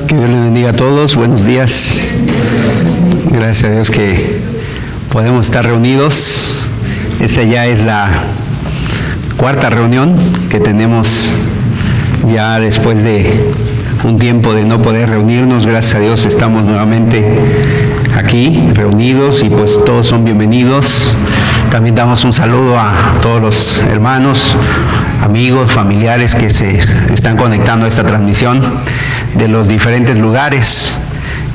Que Dios les bendiga a todos, buenos días. Gracias a Dios que podemos estar reunidos. Esta ya es la cuarta reunión que tenemos ya después de un tiempo de no poder reunirnos. Gracias a Dios estamos nuevamente aquí reunidos y pues todos son bienvenidos. También damos un saludo a todos los hermanos, amigos, familiares que se están conectando a esta transmisión de los diferentes lugares.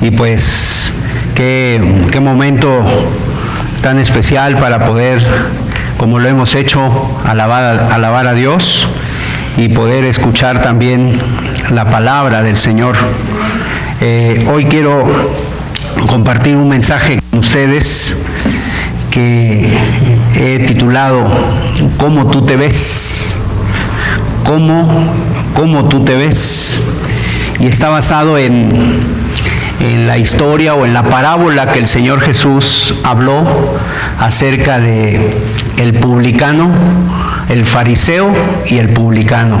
Y pues qué momento tan especial para poder, como lo hemos hecho, alabar a Dios y poder escuchar también la palabra del Señor. Hoy quiero compartir un mensaje con ustedes que he titulado ¿Cómo tú te ves? ¿Cómo tú te ves? Y está basado en la historia o en la parábola que el Señor Jesús habló acerca de el publicano, el fariseo y el publicano.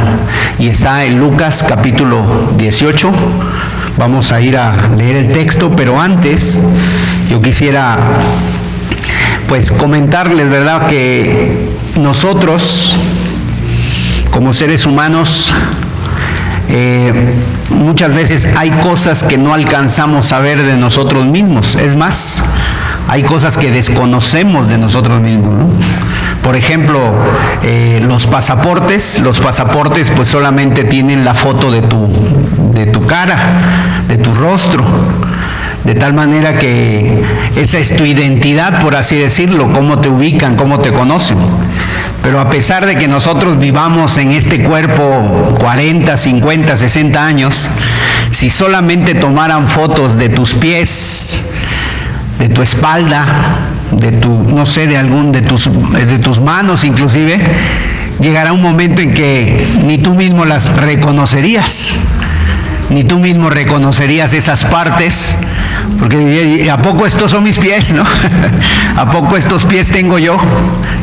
Y está en Lucas capítulo 18. Vamos a ir a leer el texto, pero antes yo quisiera pues comentarles, ¿verdad?, que nosotros como seres humanos muchas veces hay cosas que no alcanzamos a ver de nosotros mismos. Es más, hay cosas que desconocemos de nosotros mismos, ¿no? Por ejemplo, los pasaportes pues solamente tienen la foto de tu cara, de tu rostro, de tal manera que esa es tu identidad, por así decirlo, cómo te ubican, cómo te conocen. Pero a pesar de que nosotros vivamos en este cuerpo 40, 50, 60 años, si solamente tomaran fotos de tus pies, de tu espalda, de tus manos inclusive, llegará un momento en que ni tú mismo las reconocerías, ni tú mismo reconocerías esas partes, porque ¿a poco estos son mis pies, no? ¿A poco estos pies tengo yo?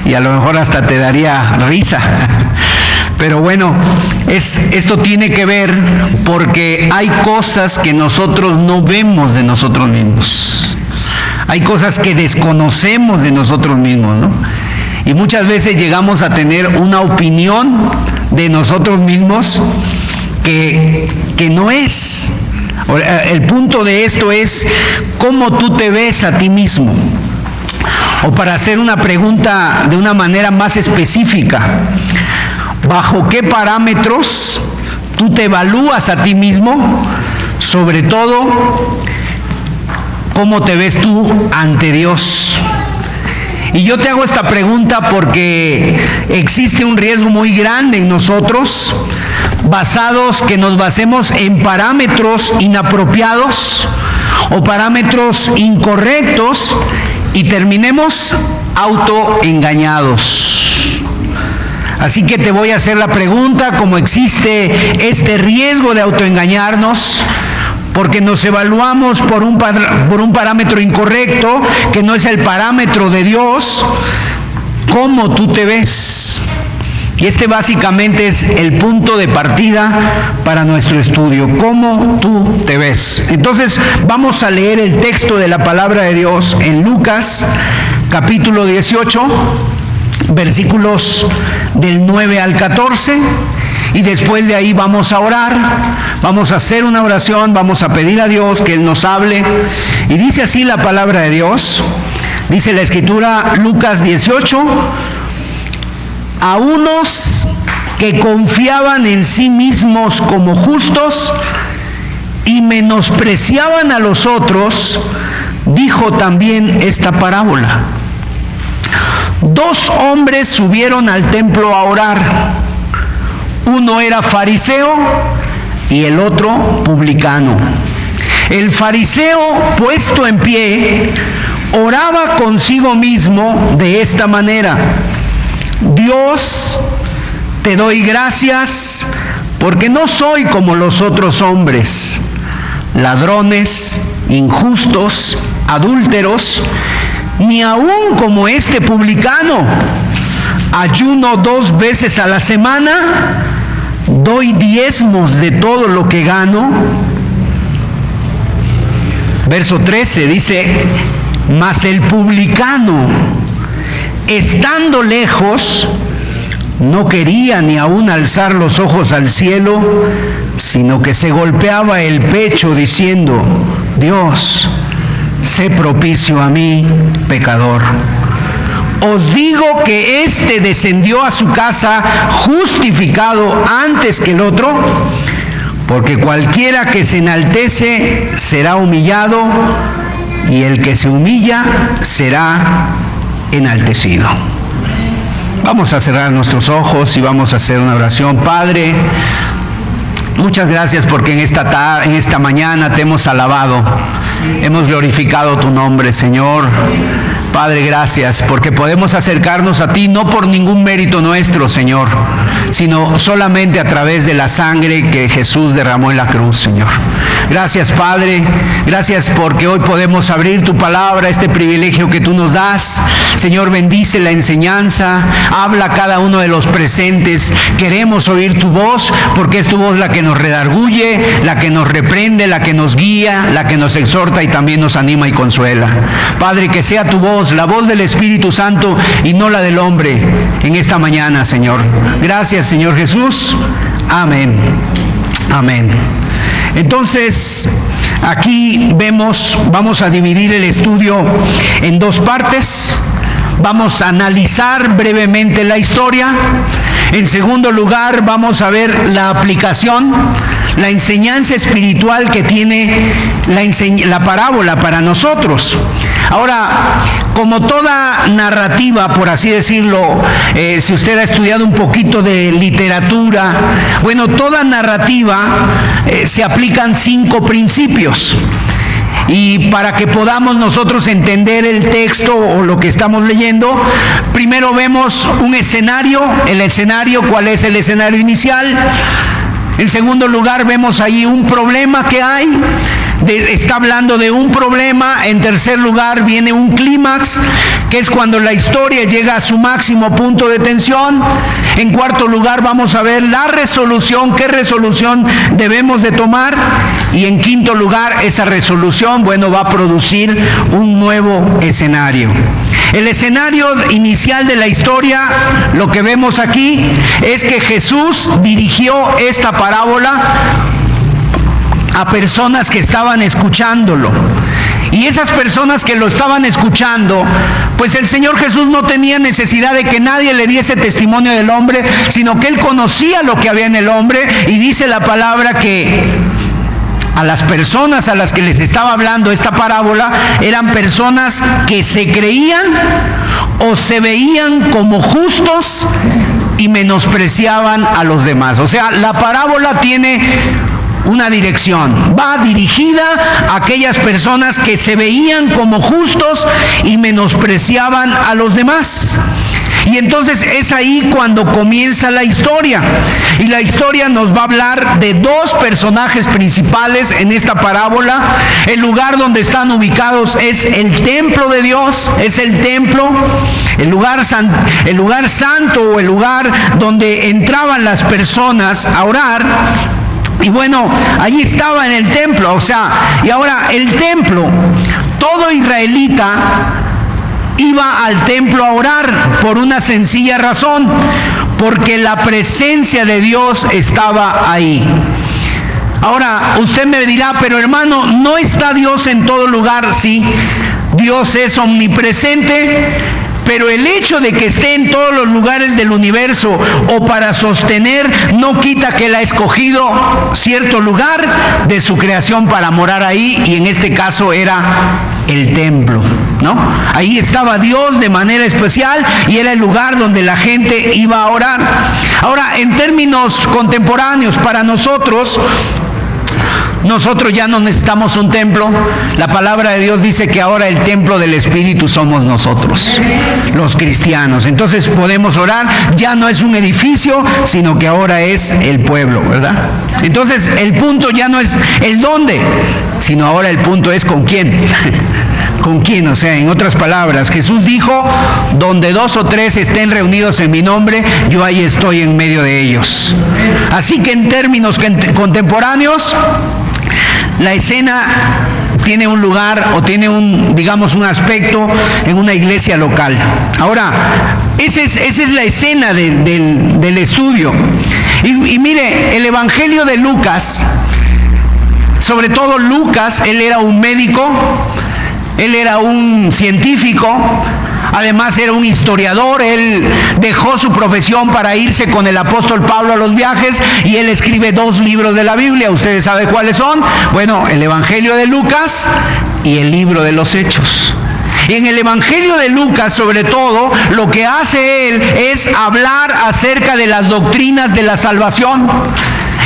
Y a lo mejor hasta te daría risa. Pero bueno, esto tiene que ver porque hay cosas que nosotros no vemos de nosotros mismos. Hay cosas que desconocemos de nosotros mismos, ¿no? Y muchas veces llegamos a tener una opinión de nosotros mismos que no es. El punto de esto es cómo tú te ves a ti mismo. O para hacer una pregunta de una manera más específica, ¿bajo qué parámetros tú te evalúas a ti mismo? Sobre todo, ¿cómo te ves tú ante Dios? Y yo te hago esta pregunta porque existe un riesgo muy grande en nosotros, que nos basemos en parámetros inapropiados o parámetros incorrectos y terminemos autoengañados. Así que te voy a hacer la pregunta, como existe este riesgo de autoengañarnos, porque nos evaluamos por un parámetro incorrecto, que no es el parámetro de Dios. ¿Cómo tú te ves? Y este básicamente es el punto de partida para nuestro estudio. ¿Cómo tú te ves? Entonces vamos a leer el texto de la palabra de Dios en Lucas capítulo 18, versículos del 9 al 14. Y después de ahí vamos a orar, vamos a hacer una oración, vamos a pedir a Dios que Él nos hable. Y dice así la palabra de Dios, dice la Escritura, Lucas 18, a unos que confiaban en sí mismos como justos y menospreciaban a los otros, dijo también esta parábola. 2 hombres subieron al templo a orar. Uno era fariseo y el otro publicano. El fariseo, puesto en pie, oraba consigo mismo de esta manera: Dios, te doy gracias porque no soy como los otros hombres, ladrones, injustos, adúlteros, ni aún como este publicano. Ayuno 2 veces a la semana, doy diezmos de todo lo que gano. Verso 13 dice: mas el publicano, estando lejos, no quería ni aún alzar los ojos al cielo, sino que se golpeaba el pecho diciendo: Dios, sé propicio a mí, pecador. Os digo que éste descendió a su casa justificado antes que el otro, porque cualquiera que se enaltece será humillado, y el que se humilla será enaltecido. Vamos a cerrar nuestros ojos y vamos a hacer una oración. Padre, muchas gracias porque en esta mañana te hemos alabado, hemos glorificado tu nombre, Señor. Padre, gracias porque podemos acercarnos a ti no por ningún mérito nuestro, Señor, sino solamente a través de la sangre que Jesús derramó en la cruz, Señor. Gracias, Padre, gracias porque hoy podemos abrir tu palabra, este privilegio que tú nos das. Señor, bendice la enseñanza, habla a cada uno de los presentes. Queremos oír tu voz porque es tu voz la que nos redarguye, la que nos reprende, la que nos guía, la que nos exhorta y también nos anima y consuela. Padre, que sea tu voz, la voz del Espíritu Santo y no la del hombre en esta mañana, Señor. Gracias, Señor Jesús. Amén. Amén. Entonces, aquí vamos a dividir el estudio en 2 partes. Vamos a analizar brevemente la historia. En segundo lugar, vamos a ver la aplicación, la enseñanza espiritual que tiene la parábola para nosotros. Ahora, como toda narrativa, por así decirlo, si usted ha estudiado un poquito de literatura, bueno, toda narrativa se aplican 5 principios. Y para que podamos nosotros entender el texto o lo que estamos leyendo, primero vemos un escenario. El escenario, ¿cuál es el escenario inicial? En segundo lugar, vemos ahí un problema que hay. Está hablando de un problema. En tercer lugar, viene un clímax, que es cuando la historia llega a su máximo punto de tensión. En cuarto lugar, vamos a ver la resolución, qué resolución debemos de tomar. Y en quinto lugar, esa resolución, bueno, va a producir un nuevo escenario. El escenario inicial de la historia, lo que vemos aquí, es que Jesús dirigió esta parábola a personas que estaban escuchándolo. Y esas personas que lo estaban escuchando, pues el Señor Jesús no tenía necesidad de que nadie le diese testimonio del hombre, sino que Él conocía lo que había en el hombre. Y dice la palabra que a las personas a las que les estaba hablando esta parábola eran personas que se creían o se veían como justos y menospreciaban a los demás. O sea, la parábola tiene una dirección, va dirigida a aquellas personas que se veían como justos y menospreciaban a los demás. Y entonces es ahí cuando comienza la historia. Y la historia nos va a hablar de 2 personajes principales en esta parábola. El lugar donde están ubicados es el templo de Dios, es el templo, el lugar santo, o el lugar donde entraban las personas a orar. Y bueno, allí estaba en el templo, o sea, y ahora el templo, todo israelita iba al templo a orar por una sencilla razón, porque la presencia de Dios estaba ahí. Ahora, usted me dirá, pero hermano, ¿no está Dios en todo lugar? Sí, Dios es omnipresente, pero el hecho de que esté en todos los lugares del universo o para sostener no quita que Él ha escogido cierto lugar de su creación para morar ahí, y en este caso era el templo, ¿no? Ahí estaba Dios de manera especial y era el lugar donde la gente iba a orar. Ahora, en términos contemporáneos, para nosotros ya no necesitamos un templo. La palabra de Dios dice que ahora el templo del Espíritu somos nosotros, los cristianos. Entonces podemos orar, ya no es un edificio, sino que ahora es el pueblo, ¿verdad? Entonces el punto ya no es el dónde, sino ahora el punto es con quién. ¿Con quién? O sea, en otras palabras, Jesús dijo, donde 2 o 3 estén reunidos en mi nombre, yo ahí estoy en medio de ellos. Así que en términos contemporáneos, la escena tiene un lugar o tiene un aspecto en una iglesia local. Ahora, esa es la escena del estudio. Y mire, el Evangelio de Lucas, sobre todo Lucas, él era un médico, él era un científico, además era un historiador. Él dejó su profesión para irse con el apóstol Pablo a los viajes y él escribe 2 libros de la Biblia. ¿Ustedes saben cuáles son? Bueno, el Evangelio de Lucas y el libro de los Hechos. Y en el Evangelio de Lucas, sobre todo, lo que hace él es hablar acerca de las doctrinas de la salvación.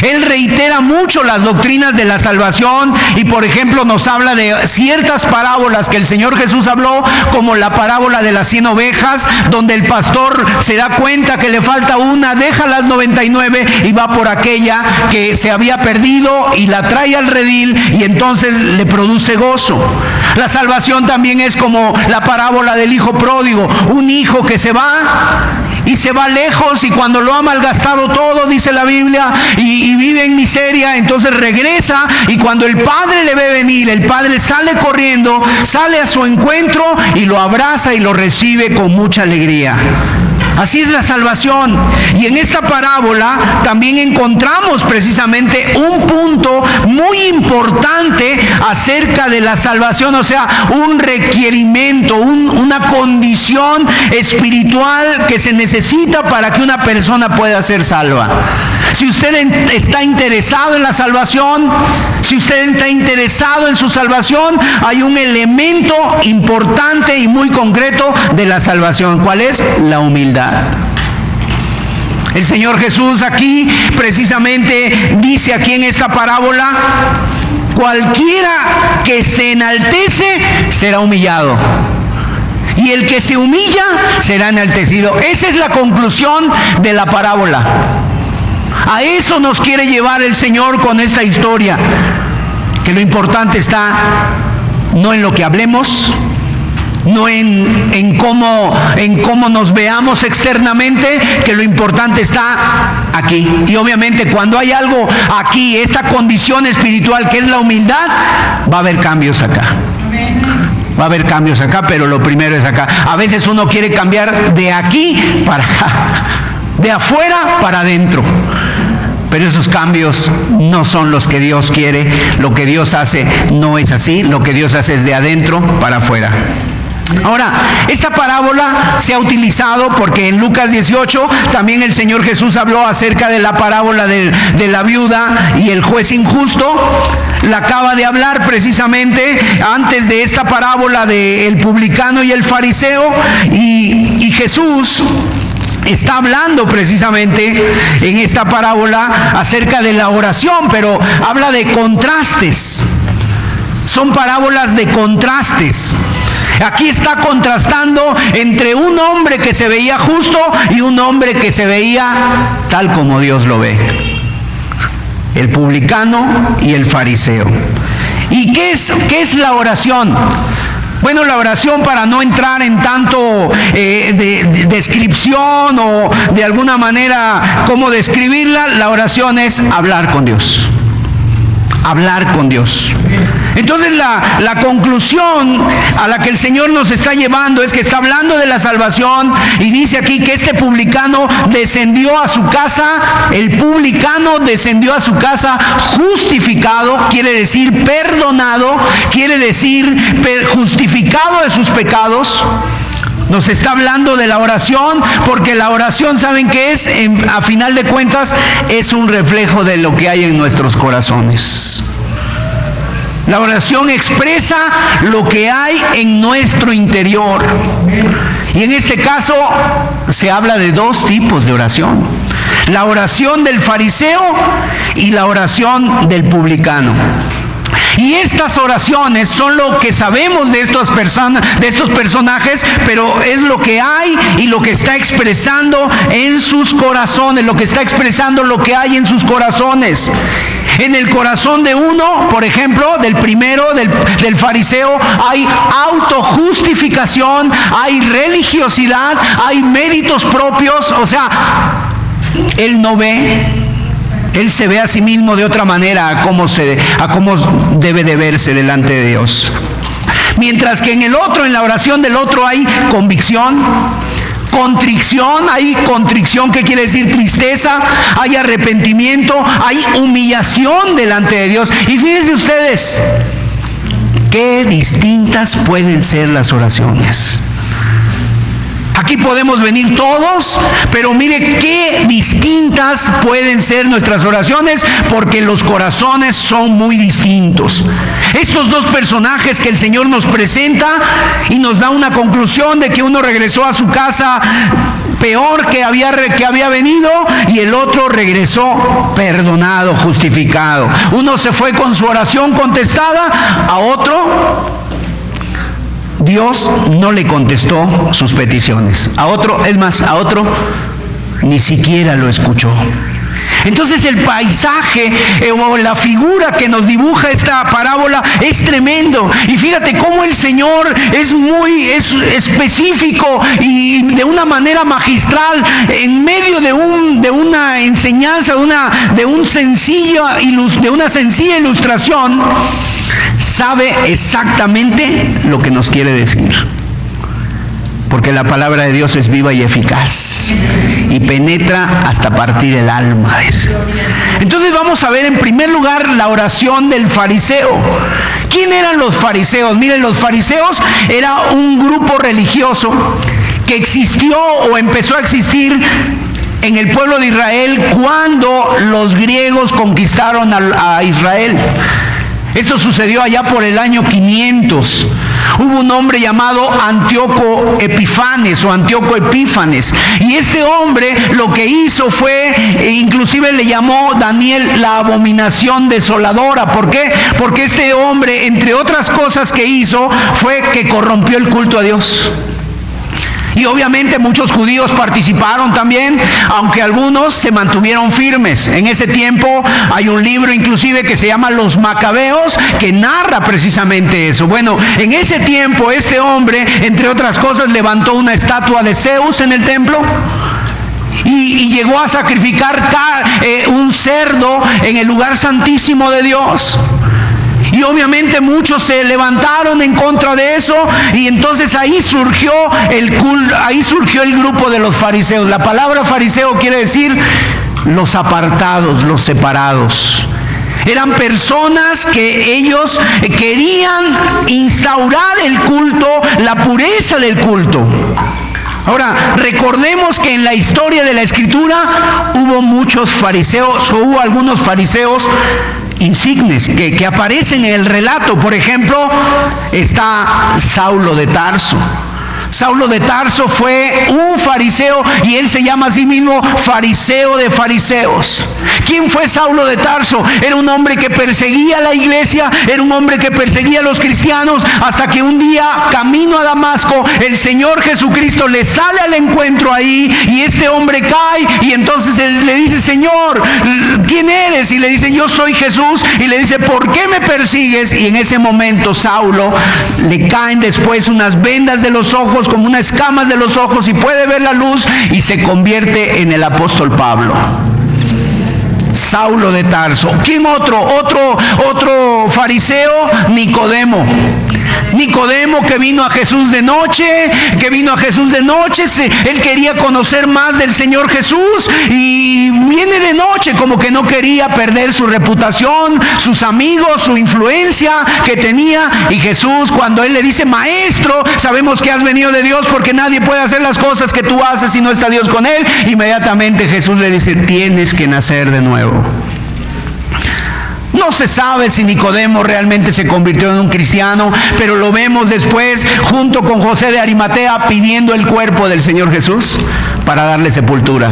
Él reitera mucho las doctrinas de la salvación y, por ejemplo, nos habla de ciertas parábolas que el Señor Jesús habló, como la parábola de las 100 ovejas, donde el pastor se da cuenta que le falta una, deja las 99 y va por aquella que se había perdido y la trae al redil, y entonces le produce gozo. La salvación también es como la parábola del hijo pródigo, un hijo que se va y se va lejos, y cuando lo ha malgastado todo, dice la Biblia, y vive en miseria, entonces regresa, y cuando el padre le ve venir, el padre sale corriendo, sale a su encuentro y lo abraza y lo recibe con mucha alegría. Así es la salvación. Y en esta parábola también encontramos precisamente un punto muy importante acerca de la salvación, o sea, un requerimiento, una condición espiritual que se necesita para que una persona pueda ser salva. Si usted está interesado en la salvación, si usted está interesado en su salvación, hay un elemento importante y muy concreto de la salvación. ¿Cuál es? La humildad. El Señor Jesús aquí precisamente dice aquí en esta parábola: cualquiera que se enaltece será humillado, y el que se humilla será enaltecido. Esa es la conclusión de la parábola. A eso nos quiere llevar el Señor con esta historia, que lo importante está no en lo que hablemos, no en cómo nos veamos externamente, que lo importante está aquí. Y obviamente cuando hay algo aquí, esta condición espiritual que es la humildad, va a haber cambios acá. Va a haber cambios acá, pero lo primero es acá. A veces uno quiere cambiar de aquí para acá, de afuera para adentro. Pero esos cambios no son los que Dios quiere. Lo que Dios hace no es así. Lo que Dios hace es de adentro para afuera. Ahora, esta parábola se ha utilizado porque en Lucas 18 también el Señor Jesús habló acerca de la parábola de la viuda y el juez injusto. La acaba de hablar precisamente antes de esta parábola del publicano y el fariseo, y Jesús está hablando precisamente en esta parábola acerca de la oración, pero habla de contrastes. Son parábolas de contrastes. Aquí está contrastando entre un hombre que se veía justo y un hombre que se veía tal como Dios lo ve: el publicano y el fariseo. ¿Y qué es la oración? Bueno, la oración, para no entrar en tanto de descripción o de alguna manera cómo describirla, la oración es hablar con Dios. Hablar con Dios. Entonces la conclusión a la que el Señor nos está llevando es que está hablando de la salvación, y dice aquí que este publicano descendió a su casa. El publicano descendió a su casa justificado, quiere decir perdonado, quiere decir justificado de sus pecados. Nos está hablando de la oración, porque la oración, ¿saben qué es? A final de cuentas, es un reflejo de lo que hay en nuestros corazones. La oración expresa lo que hay en nuestro interior. Y en este caso se habla de dos tipos de oración: la oración del fariseo y la oración del publicano. Y estas oraciones son lo que sabemos de estos personajes, pero es lo que hay y lo que está expresando en sus corazones, lo que está expresando lo que hay en sus corazones. En el corazón de uno, por ejemplo, del primero, del fariseo, hay autojustificación, hay religiosidad, hay méritos propios. O sea, él no ve, él se ve a sí mismo de otra manera a cómo debe de verse delante de Dios. Mientras que en el otro, en la oración del otro, hay convicción, contrición. Hay contrición, que quiere decir tristeza, hay arrepentimiento, hay humillación delante de Dios. Y fíjense ustedes qué distintas pueden ser las oraciones. Aquí podemos venir todos, pero mire qué distintas pueden ser nuestras oraciones, porque los corazones son muy distintos. Estos dos personajes que el Señor nos presenta y nos da una conclusión de que uno regresó a su casa peor que había venido, y el otro regresó perdonado, justificado. Uno se fue con su oración contestada, a otro Dios no le contestó sus peticiones. A otro ni siquiera lo escuchó. Entonces el paisaje o la figura que nos dibuja esta parábola es tremendo. Y fíjate cómo el Señor es muy específico y de una manera magistral, en medio de una enseñanza, de una sencilla ilustración, sabe exactamente lo que nos quiere decir. Porque la palabra de Dios es viva y eficaz y penetra hasta partir el alma. Entonces vamos a ver en primer lugar la oración del fariseo. ¿Quién eran los fariseos? Miren, los fariseos era un grupo religioso que existió o empezó a existir en el pueblo de Israel cuando los griegos conquistaron a Israel. Esto sucedió allá por el año 500. Hubo un hombre llamado Antíoco Epífanes, y este hombre lo que hizo fue, inclusive le llamó Daniel la abominación desoladora. ¿Por qué? Porque este hombre, entre otras cosas que hizo, fue que corrompió el culto a Dios. Y obviamente muchos judíos participaron también, aunque algunos se mantuvieron firmes. En ese tiempo hay un libro inclusive que se llama Los Macabeos, que narra precisamente eso. Bueno, en ese tiempo este hombre, entre otras cosas, levantó una estatua de Zeus en el templo. Y llegó a sacrificar un cerdo en el lugar santísimo de Dios. Y obviamente muchos se levantaron en contra de eso, y entonces ahí surgió el grupo de los fariseos. La palabra fariseo quiere decir los apartados, los separados. Eran personas que ellos querían instaurar el culto, la pureza del culto. Ahora, recordemos que en la historia de la Escritura hubo muchos fariseos, o hubo algunos fariseos insignes que aparecen en el relato. Por ejemplo, está Saulo de Tarso. Saulo de Tarso fue un fariseo y él se llama a sí mismo fariseo de fariseos. ¿Quién fue Saulo de Tarso? Era un hombre que perseguía a la iglesia, era un hombre que perseguía a los cristianos, hasta que un día, camino a Damasco, el Señor Jesucristo le sale al encuentro ahí, y este hombre cae, y entonces él le dice: Señor, ¿quién eres? Y le dice: yo soy Jesús. Y le dice: ¿por qué me persigues? Y en ese momento Saulo le caen después unas vendas de los ojos, como unas escamas de los ojos, y puede ver la luz, y se convierte en el apóstol Pablo. Saulo de Tarso. ¿Quién otro fariseo? Nicodemo, que vino a Jesús de noche, él quería conocer más del Señor Jesús, y viene de noche, como que no quería perder su reputación, sus amigos, su influencia que tenía. Y Jesús, cuando él le dice: maestro, sabemos que has venido de Dios, porque nadie puede hacer las cosas que tú haces si no está Dios con él. Inmediatamente Jesús le dice: tienes que nacer de nuevo. No se sabe si Nicodemo realmente se convirtió en un cristiano, pero lo vemos después junto con José de Arimatea pidiendo el cuerpo del Señor Jesús para darle sepultura.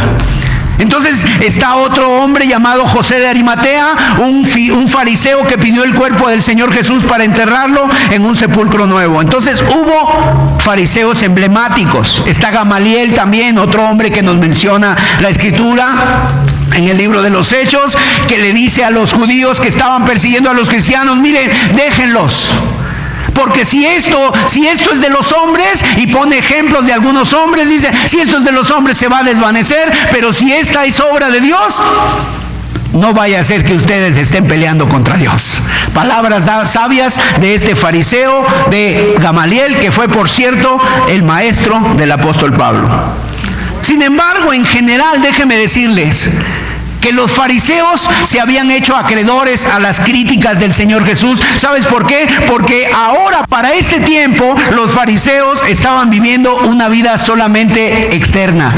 Entonces está otro hombre llamado José de Arimatea, un fariseo que pidió el cuerpo del Señor Jesús para enterrarlo en un sepulcro nuevo. Entonces hubo fariseos emblemáticos. Está Gamaliel también, otro hombre que nos menciona la Escritura en el libro de los Hechos, que le dice a los judíos que estaban persiguiendo a los cristianos: miren, déjenlos. Porque si esto es de los hombres, y pone ejemplos de algunos hombres, dice: si esto es de los hombres se va a desvanecer, pero si esta es obra de Dios, no vaya a ser que ustedes estén peleando contra Dios. Palabras sabias de este fariseo, de Gamaliel, que fue, por cierto, el maestro del apóstol Pablo. Sin embargo, en general, déjenme decirles que los fariseos se habían hecho acreedores a las críticas del Señor Jesús. ¿Sabes por qué? Porque ahora, para este tiempo, los fariseos estaban viviendo una vida solamente externa,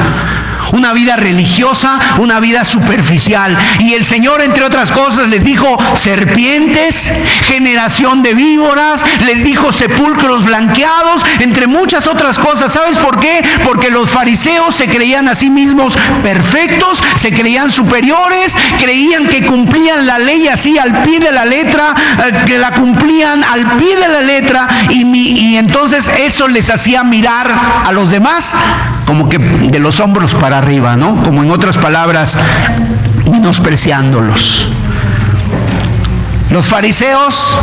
una vida religiosa, una vida superficial. Y el Señor, entre otras cosas, les dijo: serpientes, generación de víboras, les dijo sepulcros blanqueados, entre muchas otras cosas. ¿Sabes por qué? Porque los fariseos se creían a sí mismos perfectos, se creían superiores, creían que cumplían la ley así al pie de la letra, que la cumplían al pie de la letra, y entonces eso les hacía mirar a los demás como que de los hombros para arriba, ¿no? Como en otras palabras, menospreciándolos. Los fariseos,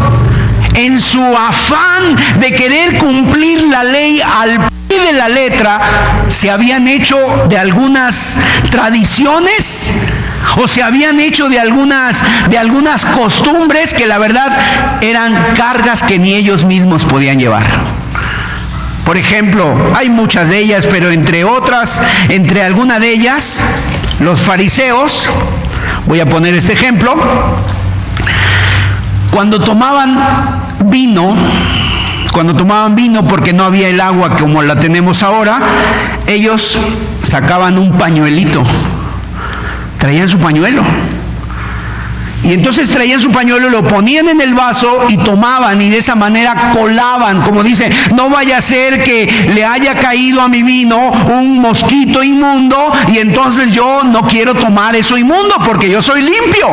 en su afán de querer cumplir la ley al pie de la letra, se habían hecho de algunas tradiciones, o se habían hecho de algunas costumbres que la verdad eran cargas que ni ellos mismos podían llevar. Por ejemplo, hay muchas de ellas, pero entre alguna de ellas, los fariseos, voy a poner este ejemplo: cuando tomaban vino, porque no había el agua como la tenemos ahora, ellos sacaban un pañuelito, traían su pañuelo. Y entonces traían su pañuelo, lo ponían en el vaso y tomaban, y de esa manera colaban, como dice: no vaya a ser que le haya caído a mi vino un mosquito inmundo, y entonces yo no quiero tomar eso inmundo porque yo soy limpio.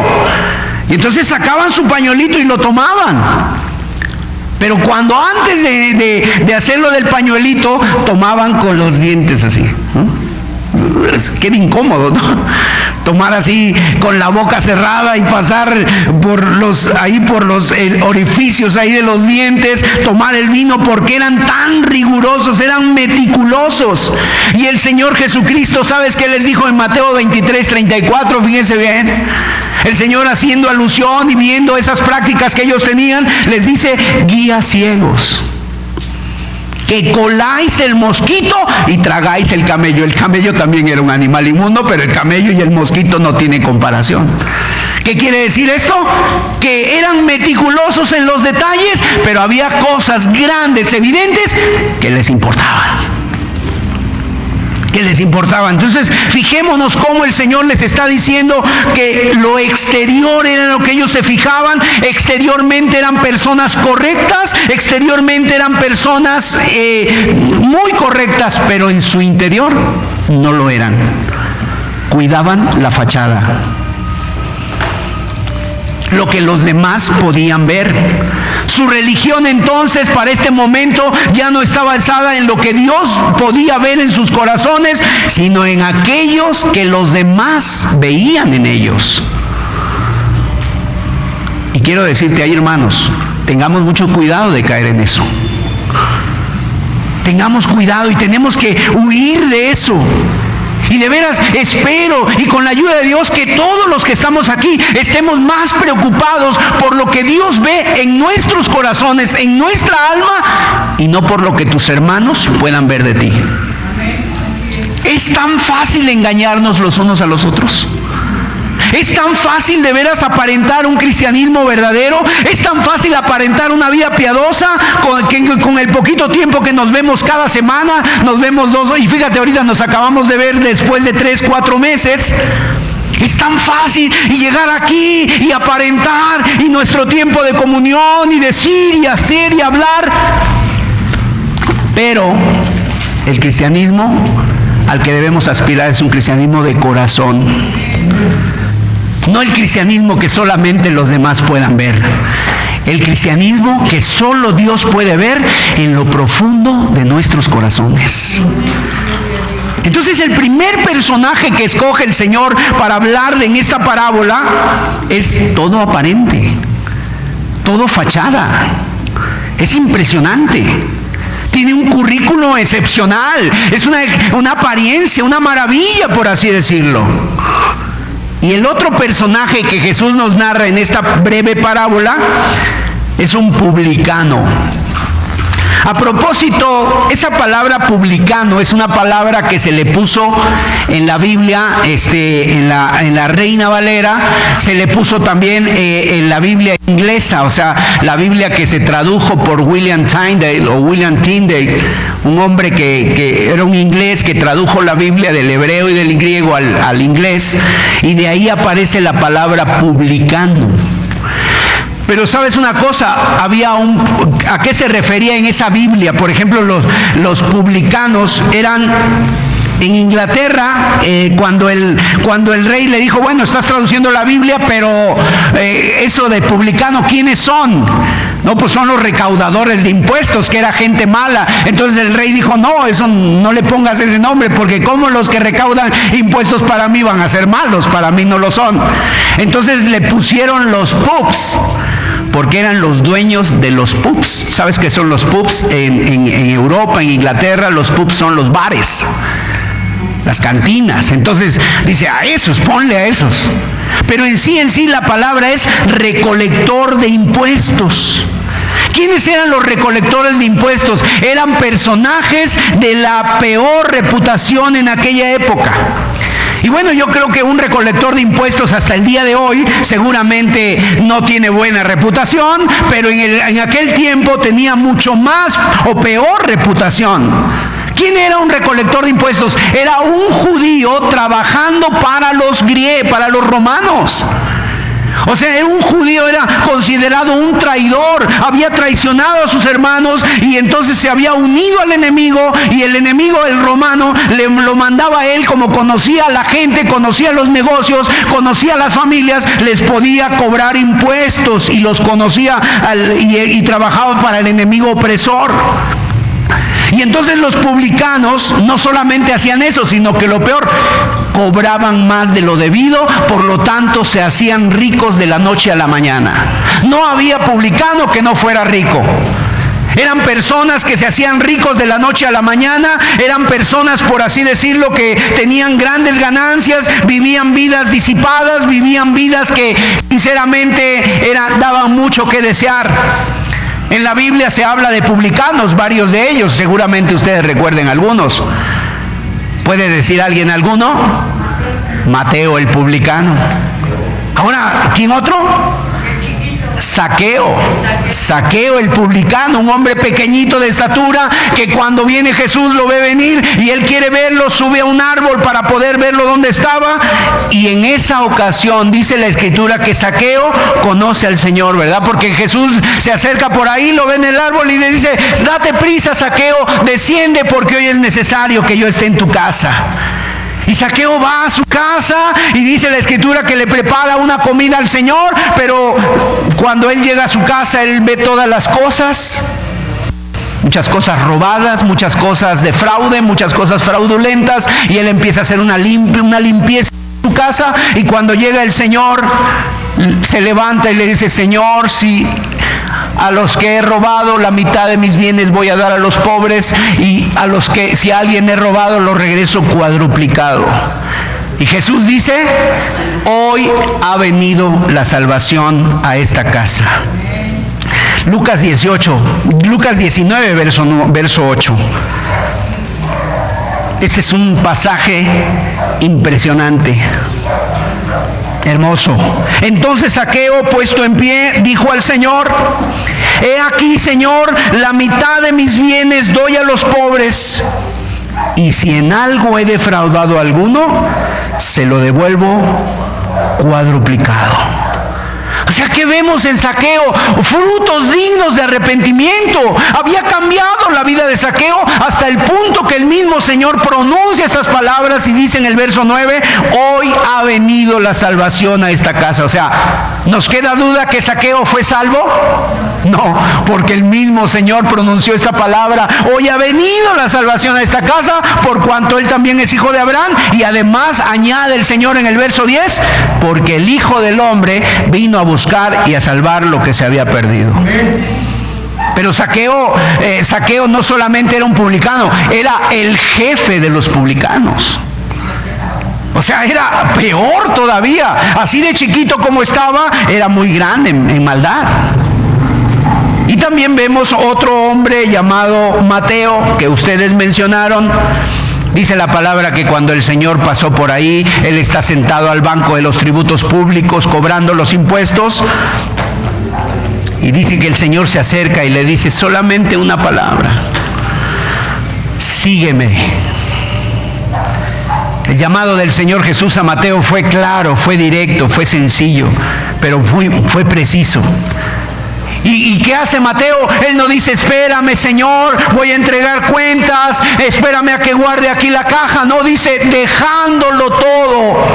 Y entonces sacaban su pañuelito y lo tomaban. Pero cuando antes de hacerlo del pañuelito, tomaban con los dientes así, ¿no? Queda incómodo, ¿no? Tomar así con la boca cerrada y pasar por los orificios ahí de los dientes, tomar el vino, porque eran tan rigurosos, eran meticulosos. Y el Señor Jesucristo, ¿sabes qué les dijo en Mateo 23:34? Fíjense bien. El Señor, haciendo alusión y viendo esas prácticas que ellos tenían, les dice: guías ciegos, que coláis el mosquito y tragáis el camello. El camello también era un animal inmundo, pero el camello y el mosquito no tienen comparación. ¿Qué quiere decir esto? Que eran meticulosos en los detalles, pero había cosas grandes, evidentes, que les importaban. Entonces, fijémonos cómo el Señor les está diciendo que lo exterior era lo que ellos se fijaban. Exteriormente eran personas correctas, exteriormente eran personas muy correctas, pero en su interior no lo eran. Cuidaban la fachada, lo que los demás podían ver. Su religión entonces, para este momento, ya no está basada en lo que Dios podía ver en sus corazones, sino en aquellos que los demás veían en ellos. Y quiero decirte ahí, hermanos, tengamos mucho cuidado de caer en eso. Tengamos cuidado y tenemos que huir de eso. Y de veras espero, y con la ayuda de Dios, que todos los que estamos aquí estemos más preocupados por lo que Dios ve en nuestros corazones, en nuestra alma, y no por lo que tus hermanos puedan ver de ti. Es tan fácil engañarnos los unos a los otros. Es tan fácil de veras aparentar un cristianismo verdadero. Es tan fácil aparentar una vida piadosa con el poquito tiempo que nos vemos cada semana. Nos vemos dos, y fíjate, ahorita nos acabamos de ver después de 3, 4 meses. Es tan fácil y llegar aquí y aparentar, y nuestro tiempo de comunión y decir y hacer y hablar. Pero el cristianismo al que debemos aspirar es un cristianismo de corazón. No el cristianismo que solamente los demás puedan ver. El cristianismo que solo Dios puede ver en lo profundo de nuestros corazones. Entonces el primer personaje que escoge el Señor para hablar en esta parábola es todo aparente, todo fachada. Es impresionante. Tiene un currículo excepcional. Es una apariencia, una maravilla, por así decirlo. Y el otro personaje que Jesús nos narra en esta breve parábola es un publicano. A propósito, esa palabra publicano es una palabra que se le puso en la Biblia, en la Reina Valera, se le puso también en la Biblia inglesa, o sea, la Biblia que se tradujo por William Tyndale, un hombre que era un inglés que tradujo la Biblia del hebreo y del griego al inglés, y de ahí aparece la palabra publicano. Pero sabes una cosa, ¿a qué se refería en esa Biblia? Por ejemplo, los publicanos eran en Inglaterra, cuando el rey le dijo, bueno, estás traduciendo la Biblia, pero eso de publicano, ¿quiénes son? No, pues son los recaudadores de impuestos, que era gente mala. Entonces el rey dijo, no, eso no le pongas ese nombre, porque como los que recaudan impuestos para mí van a ser malos, para mí no lo son. Entonces le pusieron los pubs, porque eran los dueños de los pubs. ¿Sabes qué son los pubs? En Europa, en Inglaterra, los pubs son los bares, las cantinas. Entonces dice, a esos, ponle a esos. Pero en sí la palabra es recolector de impuestos. ¿Quiénes eran los recolectores de impuestos? Eran personajes de la peor reputación en aquella época. Y bueno, yo creo que un recolector de impuestos hasta el día de hoy seguramente no tiene buena reputación, pero en aquel tiempo tenía mucho más o peor reputación. ¿Quién era un recolector de impuestos? Era un judío trabajando para los romanos. O sea, un judío era considerado un traidor, había traicionado a sus hermanos y entonces se había unido al enemigo, y el enemigo, el romano, lo mandaba a él. Como conocía a la gente, conocía los negocios, conocía a las familias, les podía cobrar impuestos y los conocía y trabajaba para el enemigo opresor. Y entonces los publicanos no solamente hacían eso, sino que lo peor, cobraban más de lo debido, por lo tanto se hacían ricos de la noche a la mañana. No había publicano que no fuera rico. Eran personas que se hacían ricos de la noche a la mañana, eran personas, por así decirlo, que tenían grandes ganancias, vivían vidas disipadas, vivían vidas que sinceramente daban mucho que desear. En la Biblia se habla de publicanos, varios de ellos, seguramente ustedes recuerden algunos. ¿Puede decir alguien alguno? Mateo el publicano. Ahora, ¿quién otro? Zaqueo el publicano, un hombre pequeñito de estatura, que cuando viene Jesús lo ve venir y él quiere verlo, sube a un árbol para poder verlo donde estaba, y en esa ocasión dice la Escritura que Zaqueo conoce al Señor, ¿verdad? Porque Jesús se acerca por ahí, lo ve en el árbol y le dice, date prisa, Zaqueo, desciende, porque hoy es necesario que yo esté en tu casa. Y Zaqueo va a su casa y dice la Escritura que le prepara una comida al Señor, pero cuando él llega a su casa, él ve todas las cosas, muchas cosas robadas, muchas cosas de fraude, muchas cosas fraudulentas, y él empieza a hacer una limpieza en su casa. Y cuando llega el Señor, se levanta y le dice, Señor, si a los que he robado la mitad de mis bienes voy a dar a los pobres, y si a alguien he robado lo regreso cuadruplicado. Y Jesús dice, hoy ha venido la salvación a esta casa. Lucas 19, verso 8. Este es un pasaje impresionante. Hermoso. Entonces Zaqueo, puesto en pie, dijo al Señor: he aquí, Señor, la mitad de mis bienes doy a los pobres, y si en algo he defraudado a alguno, se lo devuelvo cuadruplicado. O sea, ¿qué vemos en Zaqueo? Frutos dignos de arrepentimiento. Había cambiado la vida de Zaqueo hasta el punto que el mismo Señor pronuncia estas palabras y dice en el verso 9: hoy ha venido la salvación a esta casa. O sea, ¿nos queda duda que Zaqueo fue salvo? No, porque el mismo Señor pronunció esta palabra: hoy ha venido la salvación a esta casa, por cuanto él también es hijo de Abraham. Y además añade el Señor en el verso 10: porque el Hijo del Hombre vino a buscar y a salvar lo que se había perdido. Pero Zaqueo no solamente era un publicano, era el jefe de los publicanos. O sea, era peor todavía. Así de chiquito como estaba, era muy grande en maldad. Y también vemos otro hombre llamado Mateo, que ustedes mencionaron. Dice la palabra que cuando el Señor pasó por ahí, él está sentado al banco de los tributos públicos cobrando los impuestos. Y dice que el Señor se acerca y le dice solamente una palabra: sígueme. El llamado del Señor Jesús a Mateo fue claro, fue directo, fue sencillo, pero fue preciso. ¿Y qué hace Mateo? Él no dice: espérame, Señor, voy a entregar cuentas, espérame a que guarde aquí la caja. No, dice: dejándolo todo,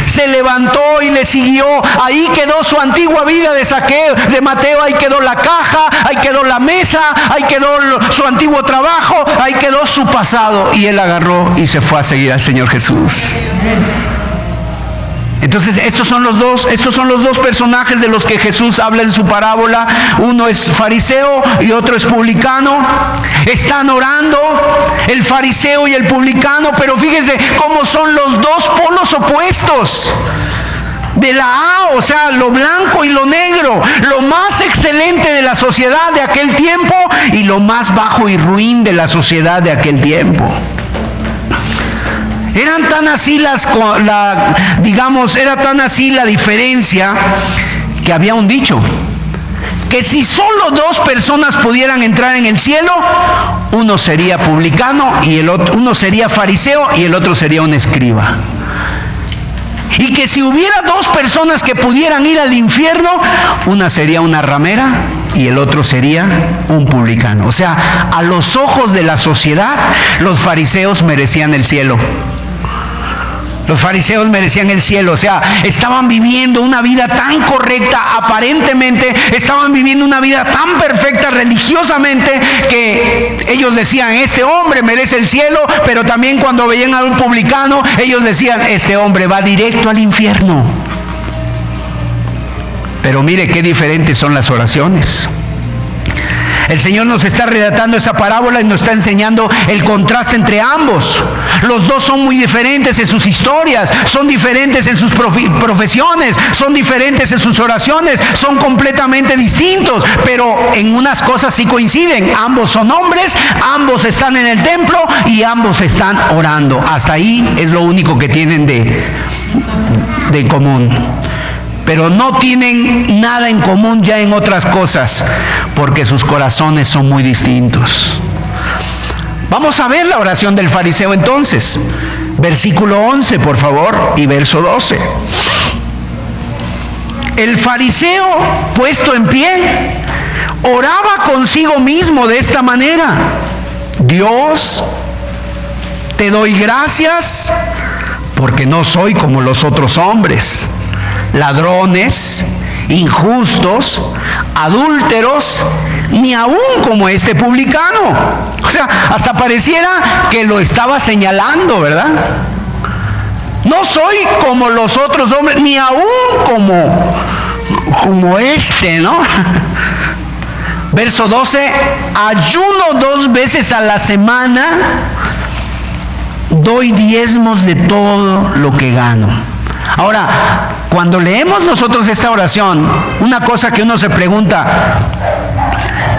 se levantó y le siguió. Ahí quedó su antigua vida de Mateo. Ahí quedó la caja, ahí quedó la mesa, ahí quedó su antiguo trabajo, ahí quedó su pasado. Y él agarró y se fue a seguir al Señor Jesús. Entonces estos son los dos personajes de los que Jesús habla en su parábola. Uno es fariseo y otro es publicano. Están orando el fariseo y el publicano, pero fíjense cómo son los dos polos opuestos de la A, o sea, lo blanco y lo negro, lo más excelente de la sociedad de aquel tiempo y lo más bajo y ruin de la sociedad de aquel tiempo. Eran tan así era tan así la diferencia que había un dicho: que si solo dos personas pudieran entrar en el cielo, uno sería publicano y uno sería fariseo y el otro sería un escriba. Y que si hubiera dos personas que pudieran ir al infierno, una sería una ramera y el otro sería un publicano. O sea, a los ojos de la sociedad, los fariseos merecían el cielo. Los fariseos merecían el cielo, o sea, estaban viviendo una vida tan correcta, aparentemente, estaban viviendo una vida tan perfecta religiosamente, que ellos decían: este hombre merece el cielo, pero también cuando veían a un publicano, ellos decían: este hombre va directo al infierno. Pero mire qué diferentes son las oraciones. El Señor nos está relatando esa parábola y nos está enseñando el contraste entre ambos. Los dos son muy diferentes en sus historias, son diferentes en sus profesiones, son diferentes en sus oraciones, son completamente distintos, pero en unas cosas sí coinciden. Ambos son hombres, ambos están en el templo y ambos están orando. Hasta ahí es lo único que tienen de común. Pero no tienen nada en común ya en otras cosas, porque sus corazones son muy distintos. Vamos a ver la oración del fariseo entonces. Versículo 11, por favor, y verso 12. El fariseo, puesto en pie, oraba consigo mismo de esta manera: Dios, te doy gracias porque no soy como los otros hombres, ladrones, injustos, adúlteros, ni aún como este publicano. O sea, hasta pareciera que lo estaba señalando, ¿verdad? No soy como los otros hombres, ni aún como este, ¿no? Verso 12: ayuno 2 veces a la semana, doy diezmos de todo lo que gano. Ahora, cuando leemos nosotros esta oración, una cosa que uno se pregunta: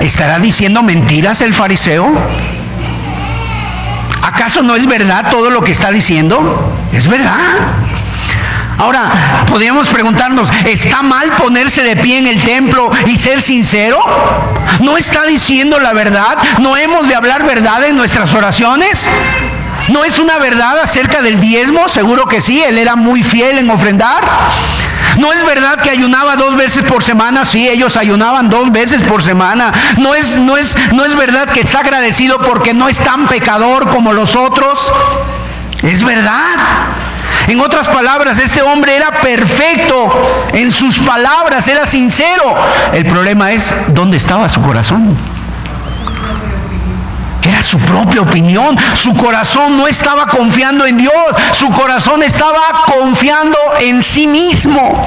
¿estará diciendo mentiras el fariseo? ¿Acaso no es verdad todo lo que está diciendo? Es verdad. Ahora, podríamos preguntarnos, ¿está mal ponerse de pie en el templo y ser sincero? ¿No está diciendo la verdad? ¿No hemos de hablar verdad en nuestras oraciones? ¿No es una verdad acerca del diezmo? Seguro que sí, él era muy fiel en ofrendar. ¿No es verdad que ayunaba 2 veces por semana? Sí, ellos ayunaban 2 veces por semana. ¿No es verdad que está agradecido porque no es tan pecador como los otros? Es verdad. En otras palabras, este hombre era perfecto en sus palabras, era sincero. El problema es, ¿dónde estaba su corazón? Era su propia opinión. Su corazón no estaba confiando en Dios. Su corazón estaba confiando en sí mismo,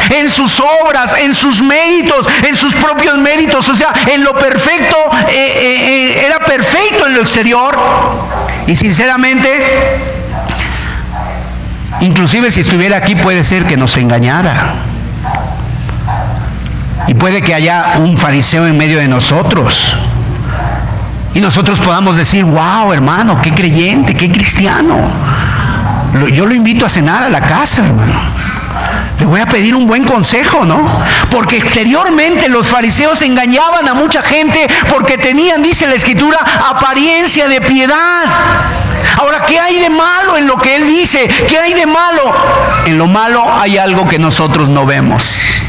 en sus obras, en sus méritos, en sus propios méritos. O sea, en lo perfecto, era perfecto en lo exterior. Y sinceramente, inclusive si estuviera aquí puede ser que nos engañara. Y puede que haya un fariseo en medio de nosotros. Y nosotros podamos decir, wow, hermano, qué creyente, qué cristiano. Yo lo invito a cenar a la casa, hermano. Le voy a pedir un buen consejo, ¿no? Porque exteriormente los fariseos engañaban a mucha gente porque tenían, dice la Escritura, apariencia de piedad. Ahora, ¿qué hay de malo en lo que él dice? ¿Qué hay de malo? En lo malo hay algo que nosotros no vemos,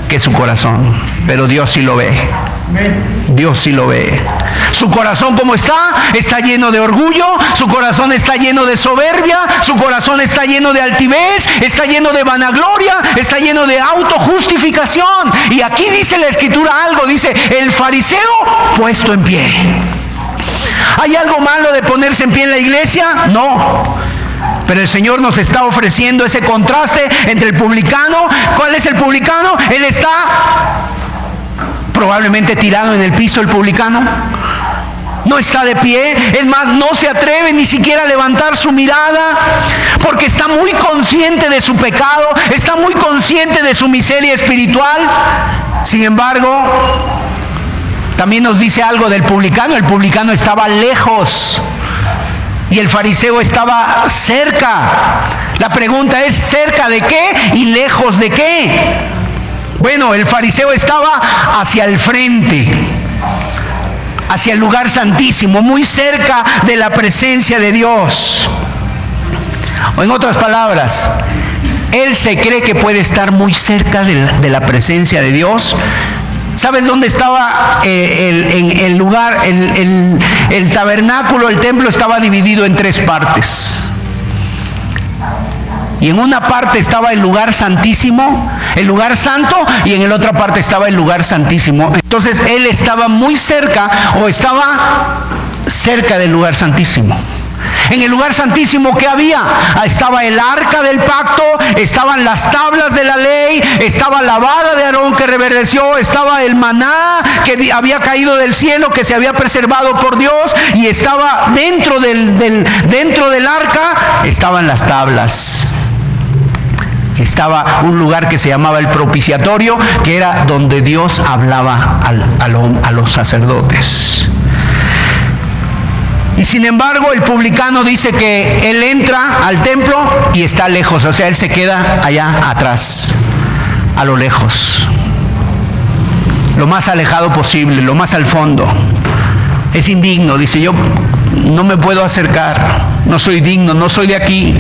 que es su corazón. Pero Dios sí lo ve. Dios sí lo ve. Su corazón, ¿cómo está? Está lleno de orgullo, su corazón está lleno de soberbia, su corazón está lleno de altivez, está lleno de vanagloria, está lleno de autojustificación. Y aquí dice la Escritura algo, dice, el fariseo puesto en pie. ¿Hay algo malo de ponerse en pie en la iglesia? No. Pero el Señor nos está ofreciendo ese contraste entre el publicano. ¿Cuál es el publicano? Él está probablemente tirado en el piso, el publicano. No está de pie, es más, no se atreve ni siquiera a levantar su mirada, porque está muy consciente de su pecado, está muy consciente de su miseria espiritual. Sin embargo, también nos dice algo del publicano. El publicano estaba lejos y el fariseo estaba cerca. La pregunta es, ¿cerca de qué y lejos de qué? Bueno, el fariseo estaba hacia el frente, hacia el lugar santísimo, muy cerca de la presencia de Dios. O en otras palabras, él se cree que puede estar muy cerca de la presencia de Dios. ¿Sabes dónde estaba el lugar? El tabernáculo, el templo estaba dividido en 3 partes. Y en una parte estaba el lugar santísimo, el lugar santo, y en la otra parte estaba el lugar santísimo. Entonces él estaba muy cerca, o estaba cerca del lugar santísimo. En el lugar santísimo, ¿qué había? Estaba el arca del pacto, estaban las tablas de la ley, estaba la vara de Aarón que reverdeció, estaba el maná que había caído del cielo, que se había preservado por Dios, y estaba dentro del arca, estaban las tablas. Estaba un lugar que se llamaba el propiciatorio, que era donde Dios hablaba a los sacerdotes. Y sin embargo, el publicano dice que él entra al templo y está lejos, o sea, él se queda allá atrás, a lo lejos, lo más alejado posible, lo más al fondo. Es indigno, dice, yo no me puedo acercar, no soy digno, no soy de aquí.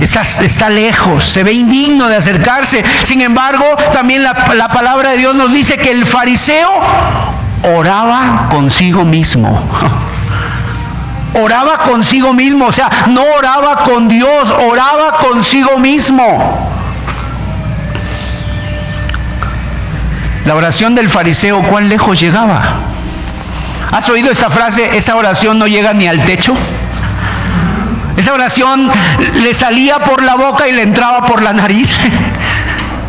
Está lejos, se ve indigno de acercarse. Sin embargo, también la palabra de Dios nos dice que el fariseo oraba consigo mismo. Oraba consigo mismo, o sea, no oraba con Dios, oraba consigo mismo. La oración del fariseo, ¿cuán lejos llegaba? ¿Has oído esta frase? Esa oración no llega ni al techo. Esa oración le salía por la boca y le entraba por la nariz.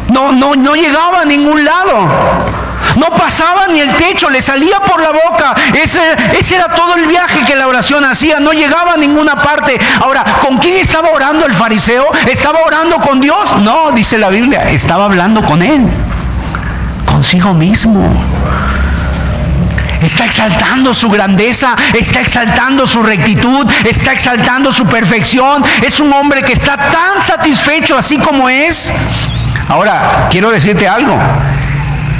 No llegaba a ningún lado. No pasaba ni el techo, le salía por la boca. Ese era todo el viaje que la oración hacía. No llegaba a ninguna parte. Ahora, ¿con quién estaba orando el fariseo? ¿Estaba orando con Dios? No, dice la Biblia, estaba hablando con él, consigo mismo. Está exaltando su grandeza, está exaltando su rectitud, está exaltando su perfección. Es un hombre que está tan satisfecho así como es. Ahora, quiero decirte algo.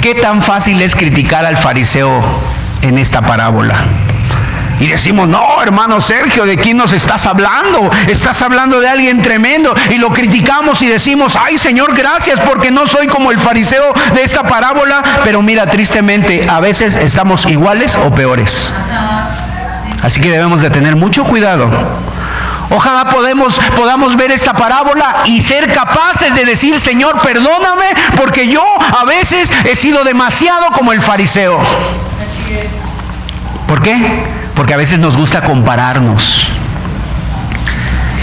¿Qué tan fácil es criticar al fariseo en esta parábola? Y decimos, no, hermano Sergio, ¿de quién nos estás hablando? Estás hablando de alguien tremendo. Y lo criticamos y decimos, ay Señor, gracias porque no soy como el fariseo de esta parábola. Pero mira, tristemente, a veces estamos iguales o peores. Así que debemos de tener mucho cuidado. Ojalá podamos ver esta parábola y ser capaces de decir, Señor, perdóname, porque yo a veces he sido demasiado como el fariseo. ¿Por qué? Porque a veces nos gusta compararnos.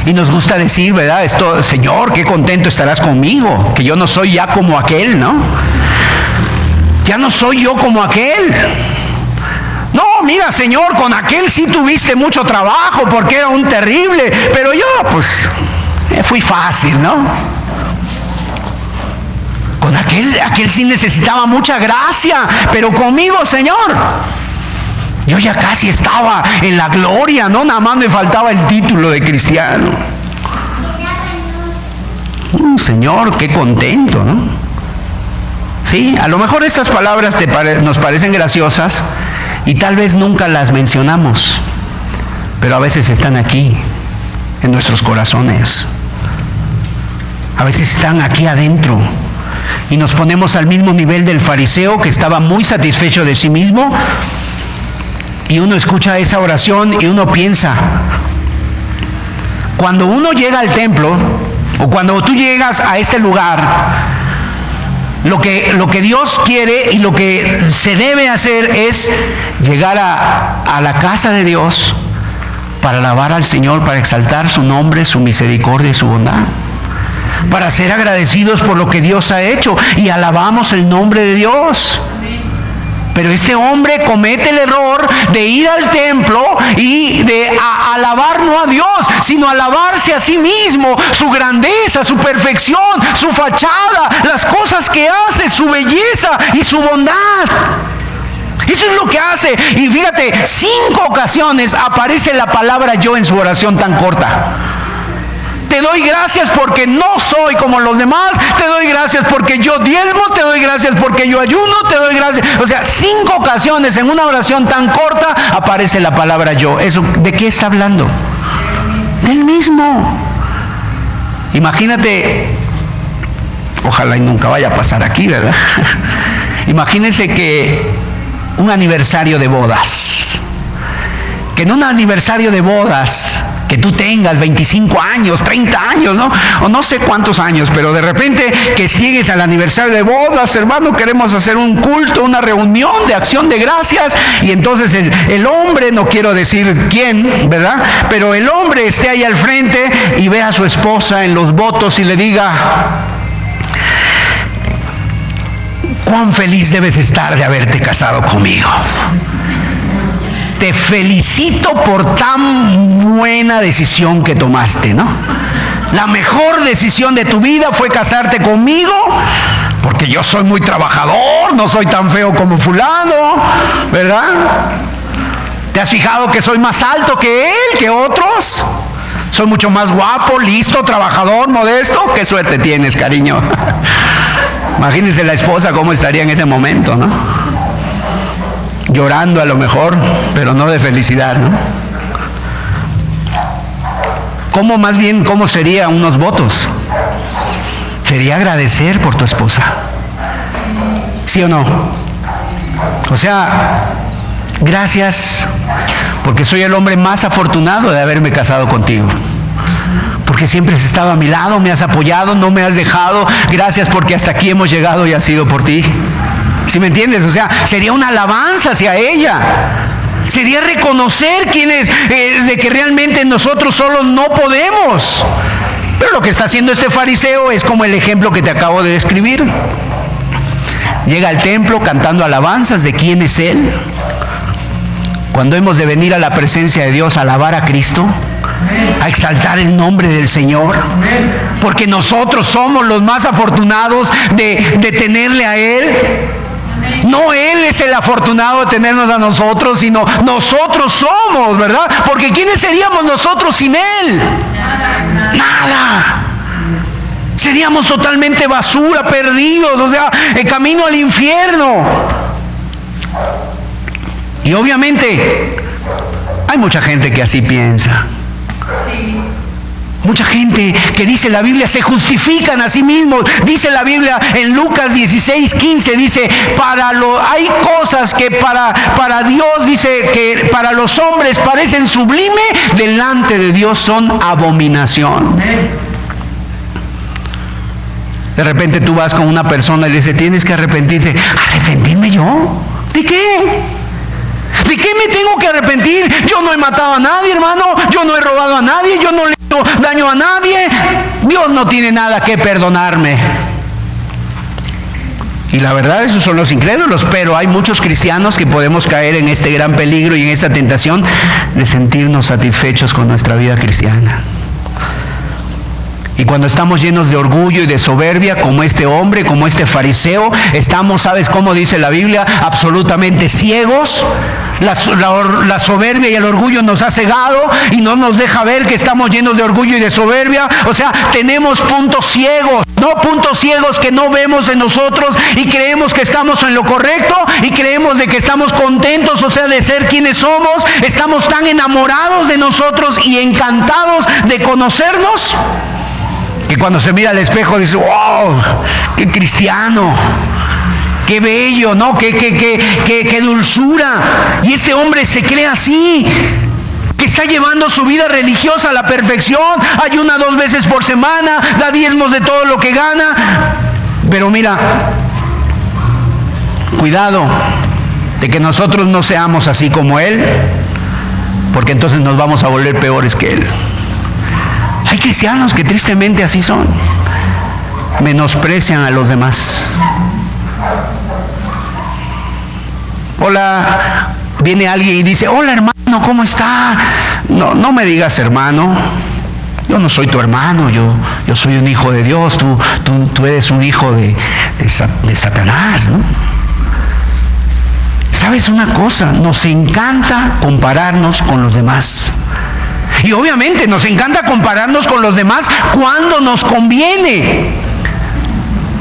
Y nos gusta decir, ¿verdad? Esto, Señor, qué contento estarás conmigo, que yo no soy ya como aquel, ¿no? Ya no soy yo como aquel. No, mira, Señor, con aquel sí tuviste mucho trabajo porque era un terrible, pero yo, pues, fui fácil, ¿no? Con aquel sí necesitaba mucha gracia, pero conmigo, Señor, yo ya casi estaba en la gloria, ¿no? Nada más me faltaba el título de cristiano. Señor, qué contento, ¿no? Sí, a lo mejor estas palabras nos parecen graciosas y tal vez nunca las mencionamos, pero a veces están aquí, en nuestros corazones. A veces están aquí adentro y nos ponemos al mismo nivel del fariseo que estaba muy satisfecho de sí mismo. Y uno escucha esa oración y uno piensa, cuando uno llega al templo, o cuando tú llegas a este lugar, lo que Dios quiere y lo que se debe hacer es llegar a la casa de Dios para alabar al Señor, para exaltar su nombre, su misericordia y su bondad, para ser agradecidos por lo que Dios ha hecho, y alabamos el nombre de Dios. Pero este hombre comete el error de ir al templo y de alabar no a Dios, sino alabarse a sí mismo, su grandeza, su perfección, su fachada, las cosas que hace, su belleza y su bondad. Eso es lo que hace. Y fíjate, 5 ocasiones aparece la palabra yo en su oración tan corta. Te doy gracias porque no soy como los demás. Te doy gracias porque yo diezmo. Te doy gracias porque yo ayuno. Te doy gracias. O sea, 5 ocasiones en una oración tan corta aparece la palabra yo. ¿Eso de qué está hablando? Del mismo. Imagínate, ojalá y nunca vaya a pasar aquí, ¿verdad? Imagínense que un aniversario de bodas. Que en un aniversario de bodas que tú tengas 25 años, 30 años, ¿no? O no sé cuántos años, pero de repente que llegues al aniversario de bodas, hermano, queremos hacer un culto, una reunión de acción de gracias, y entonces el hombre, no quiero decir quién, ¿verdad? Pero el hombre esté ahí al frente y ve a su esposa en los votos y le diga, cuán feliz debes estar de haberte casado conmigo. Te felicito por tan buena decisión que tomaste, ¿no? La mejor decisión de tu vida fue casarte conmigo, porque yo soy muy trabajador, no soy tan feo como fulano, ¿verdad? ¿Te has fijado que soy más alto que él, que otros? Soy mucho más guapo, listo, trabajador, modesto. ¡Qué suerte tienes, cariño! Imagínense la esposa cómo estaría en ese momento, ¿no? Llorando a lo mejor, pero no de felicidad, ¿no? ¿Cómo serían unos votos? Sería agradecer por tu esposa. ¿Sí o no? O sea, gracias porque soy el hombre más afortunado de haberme casado contigo. Porque siempre has estado a mi lado, me has apoyado, no me has dejado. Gracias porque hasta aquí hemos llegado y ha sido por ti. ¿Sí me entiendes? O sea, sería una alabanza hacia ella. Sería reconocer quién es, de que realmente nosotros solos no podemos. Pero lo que está haciendo este fariseo es como el ejemplo que te acabo de describir. Llega al templo cantando alabanzas de quién es él. Cuando hemos de venir a la presencia de Dios a alabar a Cristo, a exaltar el nombre del Señor, porque nosotros somos los más afortunados de tenerle a Él. No Él es el afortunado de tenernos a nosotros, sino nosotros somos, ¿verdad? Porque ¿quiénes seríamos nosotros sin Él? Nada. Seríamos totalmente basura, perdidos, o sea, el camino al infierno. Y obviamente hay mucha gente que así piensa. Mucha gente que dice la Biblia se justifican a sí mismos. Dice la Biblia en Lucas 16:15, dice, hay cosas que para Dios, dice que para los hombres parecen sublime, delante de Dios son abominación. De repente tú vas con una persona y le dices, tienes que arrepentirte. ¿Arrepentirme yo? ¿De qué? ¿De qué me tengo que arrepentir? Yo no he matado a nadie, hermano. Yo no he robado a nadie. Yo no le he hecho daño a nadie. Dios no tiene nada que perdonarme. Y la verdad, esos son los incrédulos. Pero hay muchos cristianos que podemos caer en este gran peligro y en esta tentación de sentirnos satisfechos con nuestra vida cristiana. Y cuando estamos llenos de orgullo y de soberbia, como este hombre, como este fariseo, estamos, ¿sabes cómo dice la Biblia? Absolutamente ciegos. La soberbia y el orgullo nos ha cegado y no nos deja ver que estamos llenos de orgullo y de soberbia. O sea, tenemos puntos ciegos, no puntos ciegos que no vemos en nosotros y creemos que estamos en lo correcto y creemos de que estamos contentos, o sea, de ser quienes somos. Estamos tan enamorados de nosotros y encantados de conocernos, que cuando se mira al espejo dice, wow, qué cristiano, qué bello, ¿no? Qué dulzura. Y este hombre se cree así, que está llevando su vida religiosa a la perfección, ayuna 2 veces por semana, da diezmos de todo lo que gana. Pero mira, cuidado de que nosotros no seamos así como él, porque entonces nos vamos a volver peores que él. Hay cristianos que tristemente así son. Menosprecian a los demás. Hola, viene alguien y dice, hola hermano, ¿cómo está? No me digas hermano. Yo no soy tu hermano, yo soy un hijo de Dios, tú eres un hijo de Satanás, ¿no? ¿Sabes una cosa? Nos encanta compararnos con los demás. Y obviamente nos encanta compararnos con los demás cuando nos conviene.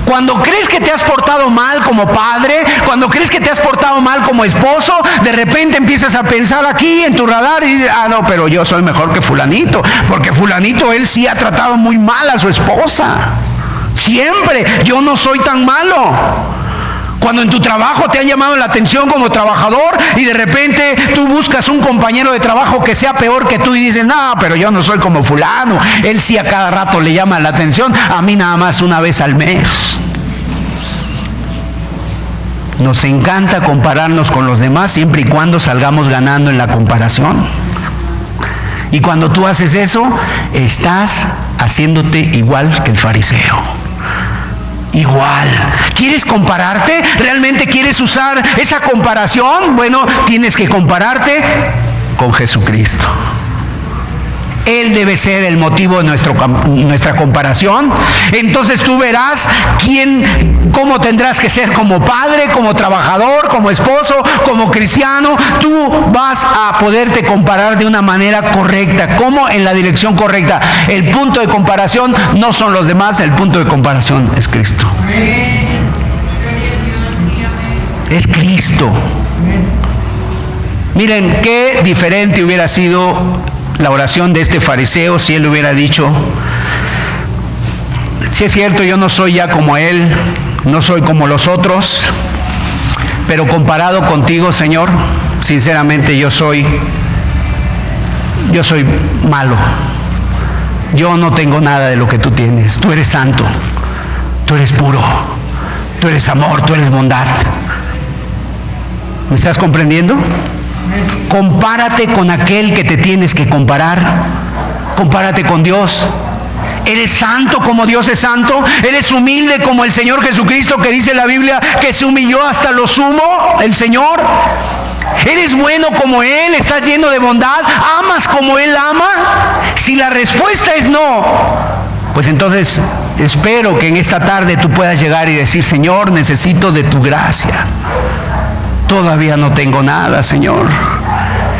Cuando crees que te has portado mal como padre, cuando crees que te has portado mal como esposo, de repente empiezas a pensar aquí en tu radar y dices, no, pero yo soy mejor que fulanito, porque fulanito él sí ha tratado muy mal a su esposa. Siempre, yo no soy tan malo. Cuando en tu trabajo te han llamado la atención como trabajador y de repente tú buscas un compañero de trabajo que sea peor que tú y dices, no, pero yo no soy como fulano, él sí a cada rato le llama la atención, a mí nada más una vez al mes. Nos encanta compararnos con los demás siempre y cuando salgamos ganando en la comparación. Y cuando tú haces eso, estás haciéndote igual que el fariseo. Igual. ¿Quieres compararte? ¿Realmente quieres usar esa comparación? Bueno, tienes que compararte con Jesucristo. Él debe ser el motivo de nuestra comparación. Entonces tú verás cómo tendrás que ser como padre, como trabajador, como esposo, como cristiano. Tú vas a poderte comparar de una manera correcta, como en la dirección correcta. El punto de comparación no son los demás, el punto de comparación es Cristo. Es Cristo. Miren, qué diferente hubiera sido la oración de este fariseo si él hubiera dicho, si es cierto, yo no soy ya como él, no soy como los otros, pero comparado contigo, Señor, sinceramente yo soy malo. Yo no tengo nada de lo que tú tienes. Tú eres santo, tú eres puro, tú eres amor, tú eres bondad. ¿Me estás comprendiendo? Compárate con aquel que te tienes que comparar. Compárate con Dios. ¿Eres santo como Dios es santo? ¿Eres humilde como el Señor Jesucristo, que dice la Biblia que se humilló hasta lo sumo, el Señor? ¿Eres bueno como Él? ¿Estás lleno de bondad? ¿Amas como Él ama? Si la respuesta es no, pues entonces espero que en esta tarde tú puedas llegar y decir: Señor, necesito de tu gracia. Todavía no tengo nada, Señor.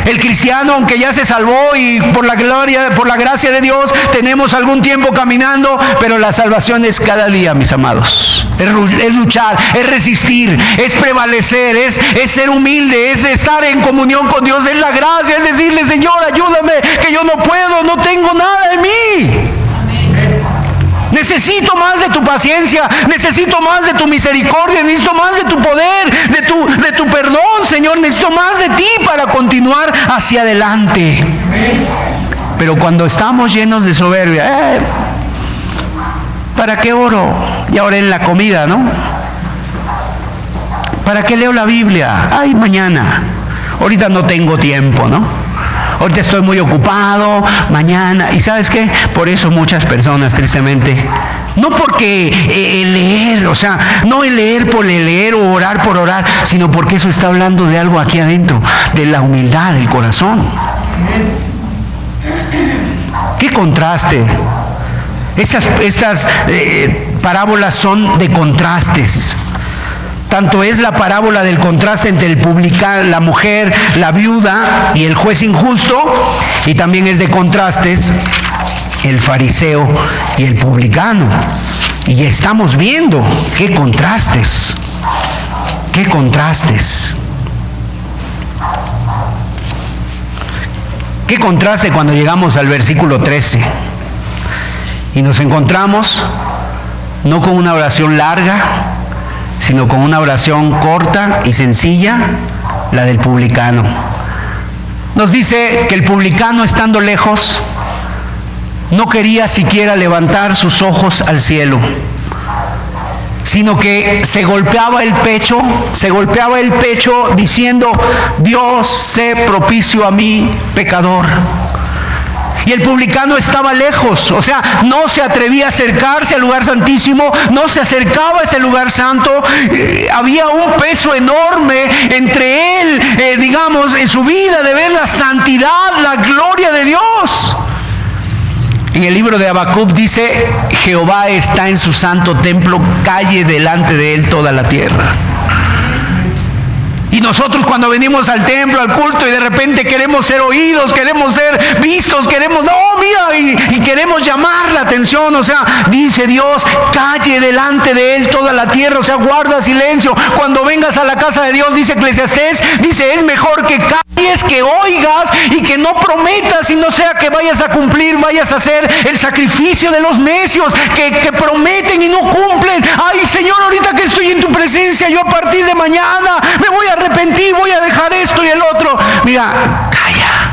El cristiano, aunque ya se salvó y por la gloria, por la gracia de Dios, tenemos algún tiempo caminando, pero la salvación es cada día, mis amados. Es luchar, es resistir, es prevalecer, es ser humilde, es estar en comunión con Dios, es la gracia, es decirle: Señor, ayúdame, que yo no puedo, no tengo nada en mí. Necesito más de tu paciencia, necesito más de tu misericordia, necesito más de tu poder, de tu perdón, Señor. Necesito más de ti para continuar hacia adelante. Pero cuando estamos llenos de soberbia, ¿para qué oro? Ya oré en la comida, ¿no? ¿Para qué leo la Biblia? Ay, mañana. Ahorita no tengo tiempo, ¿no? Ahorita estoy muy ocupado, mañana. ¿Y sabes qué? Por eso muchas personas, tristemente, no porque el leer, o sea, no el leer por el leer o orar por orar, sino porque eso está hablando de algo aquí adentro, de la humildad del corazón. ¡Qué contraste! Estas parábolas son de contrastes. Tanto es la parábola del contraste entre el publicano, la mujer, la viuda y el juez injusto, y también es de contrastes el fariseo y el publicano. Y estamos viendo qué contrastes, qué contrastes. Qué contraste cuando llegamos al versículo 13 y nos encontramos no con una oración larga, sino con una oración corta y sencilla, la del publicano. Nos dice que el publicano, estando lejos, no quería siquiera levantar sus ojos al cielo, sino que se golpeaba el pecho diciendo: Dios, sé propicio a mí, pecador. Y el publicano estaba lejos, o sea, no se atrevía a acercarse al lugar santísimo, no se acercaba a ese lugar santo. Había un peso enorme entre él, en su vida, de ver la santidad, la gloria de Dios. En el libro de Habacuc dice: Jehová está en su santo templo, calle delante de él toda la tierra. Y nosotros, cuando venimos al templo, al culto, y de repente queremos ser oídos, queremos ser vistos, y queremos llamar la atención, o sea, dice Dios: calle delante de él toda la tierra, o sea, guarda silencio. Cuando vengas a la casa de Dios, dice Eclesiastés, dice: es mejor que calles, que oigas, y que no prometas, y no sea que vayas a cumplir, vayas a hacer el sacrificio de los necios, que prometen y no cumplen. Ay, Señor, ahorita que estoy en tu presencia, yo a partir de mañana me voy a arrepentir, voy a dejar esto y el otro. Mira, calla,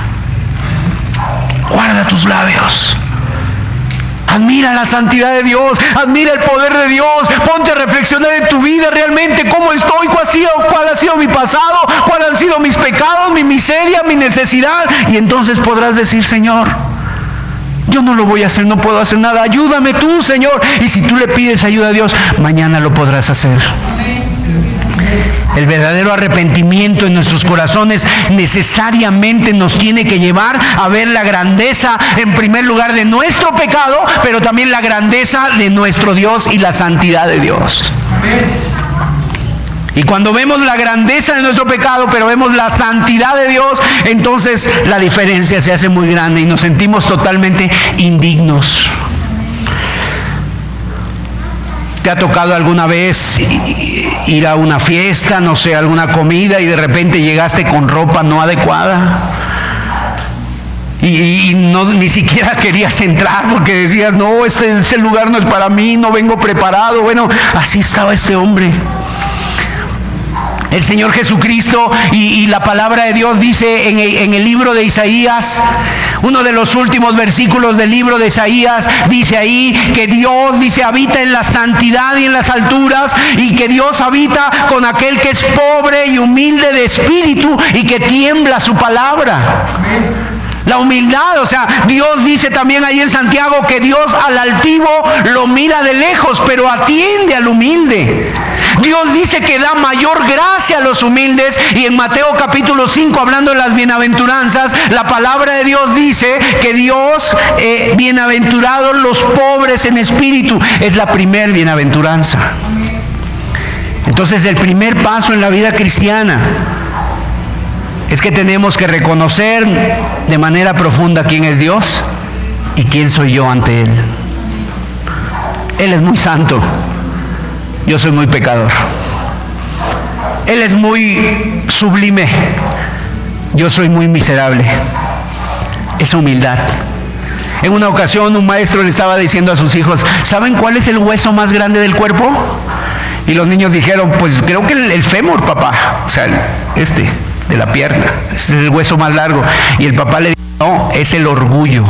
guarda tus labios, admira la santidad de Dios, admira el poder de Dios, ponte a reflexionar en tu vida realmente, cómo estoy, cuál ha sido mi pasado, cuáles han sido mis pecados, mi miseria, mi necesidad, y entonces podrás decir: Señor, yo no lo voy a hacer, no puedo hacer nada, ayúdame tú, Señor. Y si tú le pides ayuda a Dios, mañana lo podrás hacer. El verdadero arrepentimiento en nuestros corazones necesariamente nos tiene que llevar a ver la grandeza, en primer lugar, de nuestro pecado, pero también la grandeza de nuestro Dios y la santidad de Dios. Y cuando vemos la grandeza de nuestro pecado, pero vemos la santidad de Dios, entonces la diferencia se hace muy grande y nos sentimos totalmente indignos. ¿Te ha tocado alguna vez ir a una fiesta, no sé, alguna comida, y de repente llegaste con ropa no adecuada? Y ni siquiera querías entrar porque decías: no, ese lugar no es para mí, no vengo preparado. Bueno, así estaba este hombre. El Señor Jesucristo y la palabra de Dios dice en el libro de Isaías, uno de los últimos versículos del libro de Isaías, dice ahí que Dios, dice, habita en la santidad y en las alturas, y que Dios habita con aquel que es pobre y humilde de espíritu y que tiembla su palabra. La humildad, o sea, Dios dice también ahí en Santiago que Dios al altivo lo mira de lejos, pero atiende al humilde. Dios dice que da mayor gracia a los humildes, y en Mateo capítulo 5, hablando de las bienaventuranzas, la palabra de Dios dice que Dios, bienaventurados los pobres en espíritu, es la primer bienaventuranza. Entonces el primer paso en la vida cristiana es que tenemos que reconocer de manera profunda quién es Dios y quién soy yo ante Él. Él es muy santo, yo soy muy pecador. Él es muy sublime, yo soy muy miserable. Es humildad. En una ocasión un maestro le estaba diciendo a sus hijos: ¿saben cuál es el hueso más grande del cuerpo? Y los niños dijeron: pues creo que el fémur, papá. O sea, de la pierna. Ese es el hueso más largo. Y el papá le dijo: no, es el orgullo.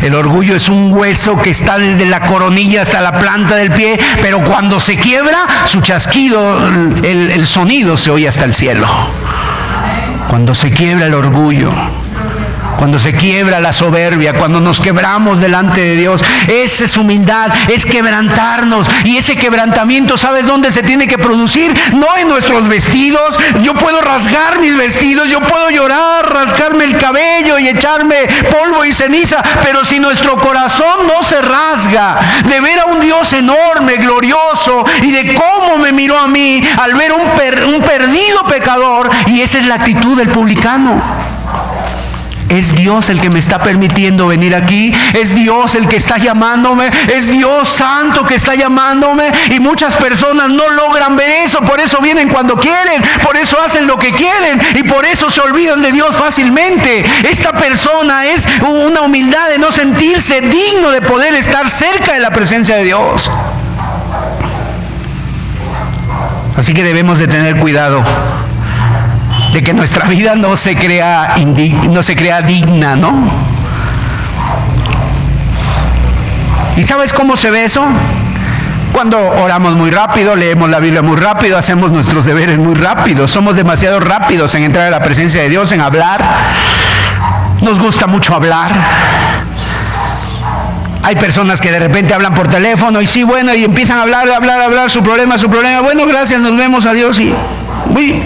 El orgullo es un hueso que está desde la coronilla hasta la planta del pie, pero cuando se quiebra, su chasquido, el sonido se oye hasta el cielo. Cuando se quiebra el orgullo, cuando se quiebra la soberbia, cuando nos quebramos delante de Dios, esa es humildad, es quebrantarnos. Y ese quebrantamiento, ¿sabes dónde se tiene que producir? No en nuestros vestidos. Yo puedo rasgar mis vestidos, yo puedo llorar, rascarme el cabello y echarme polvo y ceniza, pero si nuestro corazón no se rasga de ver a un Dios enorme, glorioso, y de cómo me miró a mí al ver un perdido pecador, y esa es la actitud del publicano. Es Dios el que me está permitiendo venir aquí, es Dios el que está llamándome, es Dios santo que está llamándome, y muchas personas no logran ver eso. Por eso vienen cuando quieren, por eso hacen lo que quieren, y por eso se olvidan de Dios fácilmente. Esta persona es una humildad de no sentirse digno de poder estar cerca de la presencia de Dios. Así que debemos de tener cuidado de que nuestra vida no se crea digna, ¿no? ¿Y sabes cómo se ve eso? Cuando oramos muy rápido, leemos la Biblia muy rápido, hacemos nuestros deberes muy rápido, somos demasiado rápidos en entrar a la presencia de Dios, en hablar. Nos gusta mucho hablar. Hay personas que de repente hablan por teléfono y sí, bueno, y empiezan a hablar, su problema, bueno, gracias, nos vemos, adiós, y uy,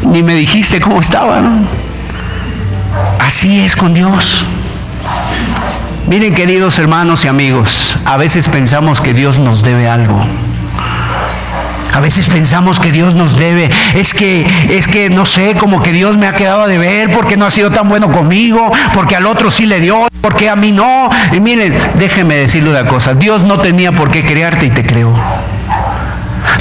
ni me dijiste cómo estaba, ¿no? Así es con Dios. Miren, queridos hermanos y amigos, a veces pensamos que Dios nos debe algo. A veces pensamos que Dios nos debe, es que no sé, como que Dios me ha quedado a deber porque no ha sido tan bueno conmigo, porque al otro sí le dio, porque a mí no. Y miren, déjenme decirle una cosa: Dios no tenía por qué crearte y te creó.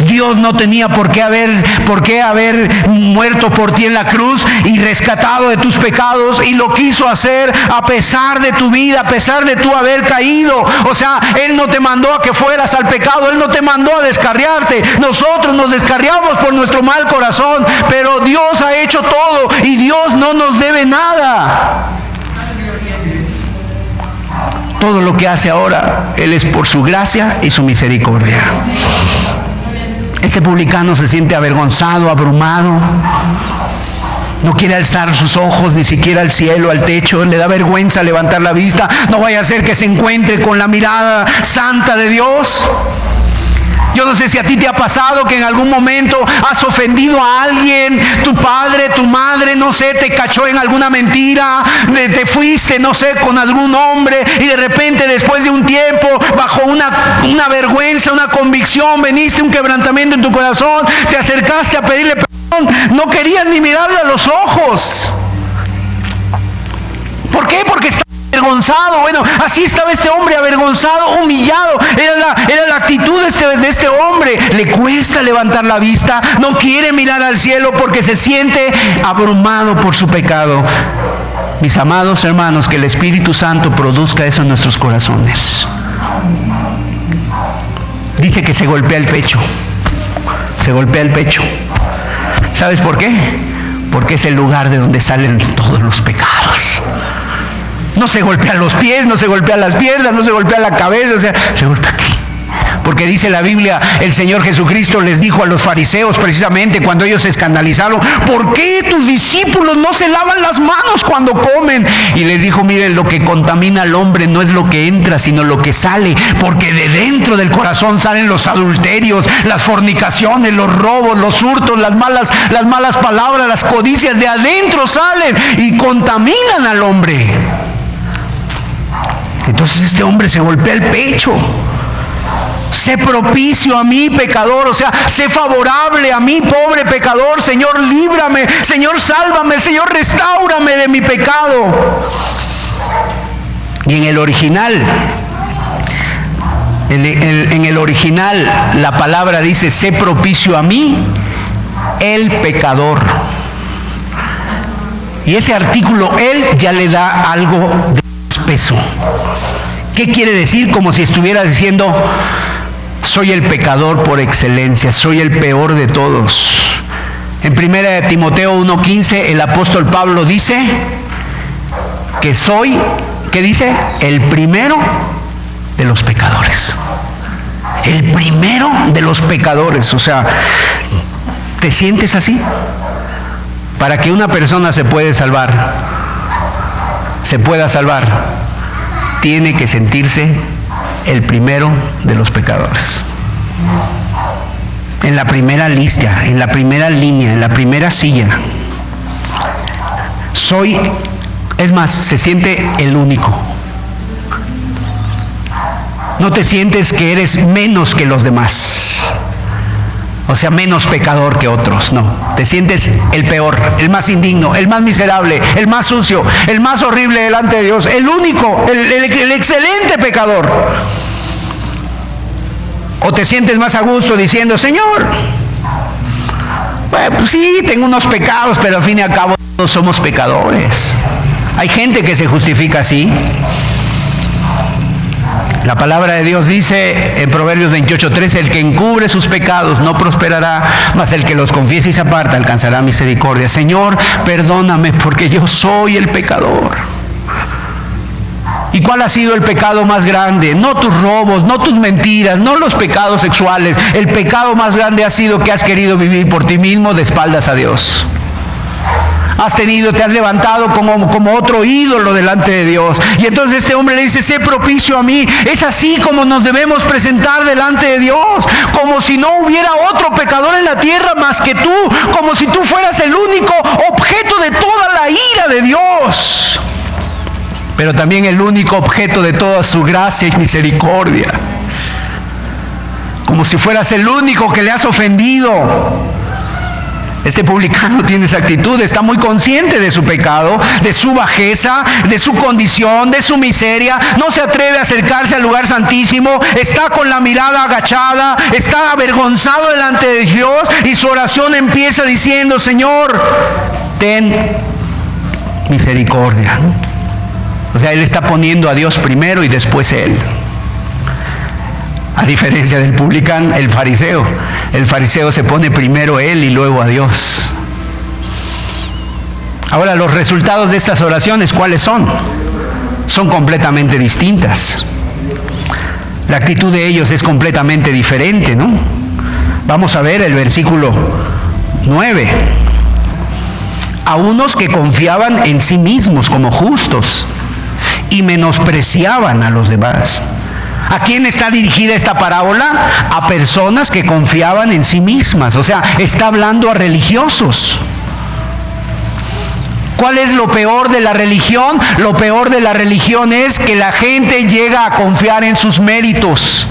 Dios no tenía por qué haber muerto por ti en la cruz y rescatado de tus pecados, y lo quiso hacer a pesar de tu vida, a pesar de tu haber caído. O sea, Él no te mandó a que fueras al pecado, Él no te mandó a descarriarte. Nosotros nos descarriamos por nuestro mal corazón, pero Dios ha hecho todo y Dios no nos debe nada. Todo lo que hace ahora, Él es por su gracia y su misericordia. Este publicano se siente avergonzado, abrumado. No quiere alzar sus ojos ni siquiera al cielo, al techo. Le da vergüenza levantar la vista. No vaya a ser que se encuentre con la mirada santa de Dios. Yo no sé si a ti te ha pasado que en algún momento has ofendido a alguien, tu padre, tu madre, no sé, te cachó en alguna mentira, te fuiste, no sé, con algún hombre, y de repente después de un tiempo, bajo una vergüenza, una convicción, veniste un quebrantamiento en tu corazón, te acercaste a pedirle perdón, no querías ni mirarle a los ojos. ¿Por qué? Porque está avergonzado. Bueno, así estaba este hombre, avergonzado, humillado. Era la actitud de este hombre. Le cuesta levantar la vista, no quiere mirar al cielo porque se siente abrumado por su pecado. Mis amados hermanos, que el Espíritu Santo produzca eso en nuestros corazones. Dice que se golpea el pecho. Se golpea el pecho. ¿Sabes por qué? Porque es el lugar de donde salen todos los pecados. No se golpea los pies, no se golpea las piernas, no se golpea la cabeza, o sea, se golpea aquí. Porque dice la Biblia, el Señor Jesucristo les dijo a los fariseos precisamente cuando ellos se escandalizaron: ¿por qué tus discípulos no se lavan las manos cuando comen? Y les dijo: miren, lo que contamina al hombre no es lo que entra, sino lo que sale, porque de dentro del corazón salen los adulterios, las fornicaciones, los robos, los hurtos, las malas palabras, las codicias. De adentro salen y contaminan al hombre. Entonces este hombre se golpea el pecho. Sé propicio a mí, pecador, o sea, sé favorable a mí, pobre pecador. Señor, líbrame, Señor, sálvame, Señor, restáurame de mi pecado. Y en el original, la palabra dice: sé propicio a mí, el pecador. Y ese artículo "el" ya le da algo de más peso. ¿Qué quiere decir? Como si estuviera diciendo: soy el pecador por excelencia, soy el peor de todos. En 1 Timoteo 1:15 el apóstol Pablo dice que soy, ¿qué dice? El primero de los pecadores. El primero de los pecadores. O sea, ¿te sientes así? Para que una persona se pueda salvar, tiene que sentirse el primero de los pecadores. En la primera lista, en la primera línea, en la primera silla. Es más, se siente el único. No te sientes que eres menos que los demás. O sea, menos pecador que otros, no. Te sientes el peor, el más indigno, el más miserable, el más sucio, el más horrible delante de Dios, el único, el excelente pecador. O te sientes más a gusto diciendo: Señor, pues sí, tengo unos pecados, pero al fin y al cabo todos somos pecadores. Hay gente que se justifica así. La palabra de Dios dice en Proverbios 28:13: el que encubre sus pecados no prosperará, mas el que los confiese y se aparta alcanzará misericordia. Señor, perdóname porque yo soy el pecador. ¿Y cuál ha sido el pecado más grande? No tus robos, no tus mentiras, no los pecados sexuales. El pecado más grande ha sido que has querido vivir por ti mismo de espaldas a Dios. Te has levantado como otro ídolo delante de Dios. Y entonces este hombre le dice: sé propicio a mí. Es así como nos debemos presentar delante de Dios, como si no hubiera otro pecador en la tierra más que tú, como si tú fueras el único objeto de toda la ira de Dios, pero también el único objeto de toda su gracia y misericordia, como si fueras el único que le has ofendido. Este publicano tiene esa actitud, está muy consciente de su pecado, de su bajeza, de su condición, de su miseria. No se atreve a acercarse al lugar santísimo, está con la mirada agachada, está avergonzado delante de Dios, y su oración empieza diciendo: Señor, ten misericordia. O sea, él está poniendo a Dios primero y después él. A diferencia del publicano, el fariseo se pone primero él y luego a Dios. Ahora, los resultados de estas oraciones, ¿cuáles son? Son completamente distintas. La actitud de ellos es completamente diferente, ¿no? Vamos a ver el versículo 9. A unos que confiaban en sí mismos como justos y menospreciaban a los demás. ¿A quién está dirigida esta parábola? A personas que confiaban en sí mismas. O sea, está hablando a religiosos. ¿Cuál es lo peor de la religión? Lo peor de la religión es que la gente llega a confiar en sus méritos,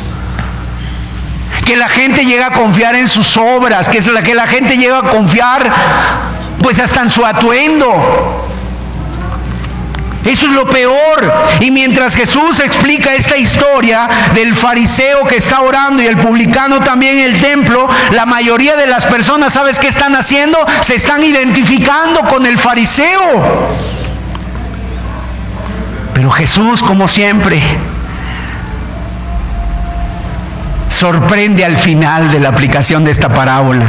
que la gente llega a confiar en sus obras, que la gente llega a confiar pues hasta en su atuendo. Eso es lo peor. Y mientras Jesús explica esta historia del fariseo que está orando y el publicano también en el templo, la mayoría de las personas, ¿sabes qué están haciendo? Se están identificando con el fariseo. Pero Jesús, como siempre, sorprende al final de la aplicación de esta parábola.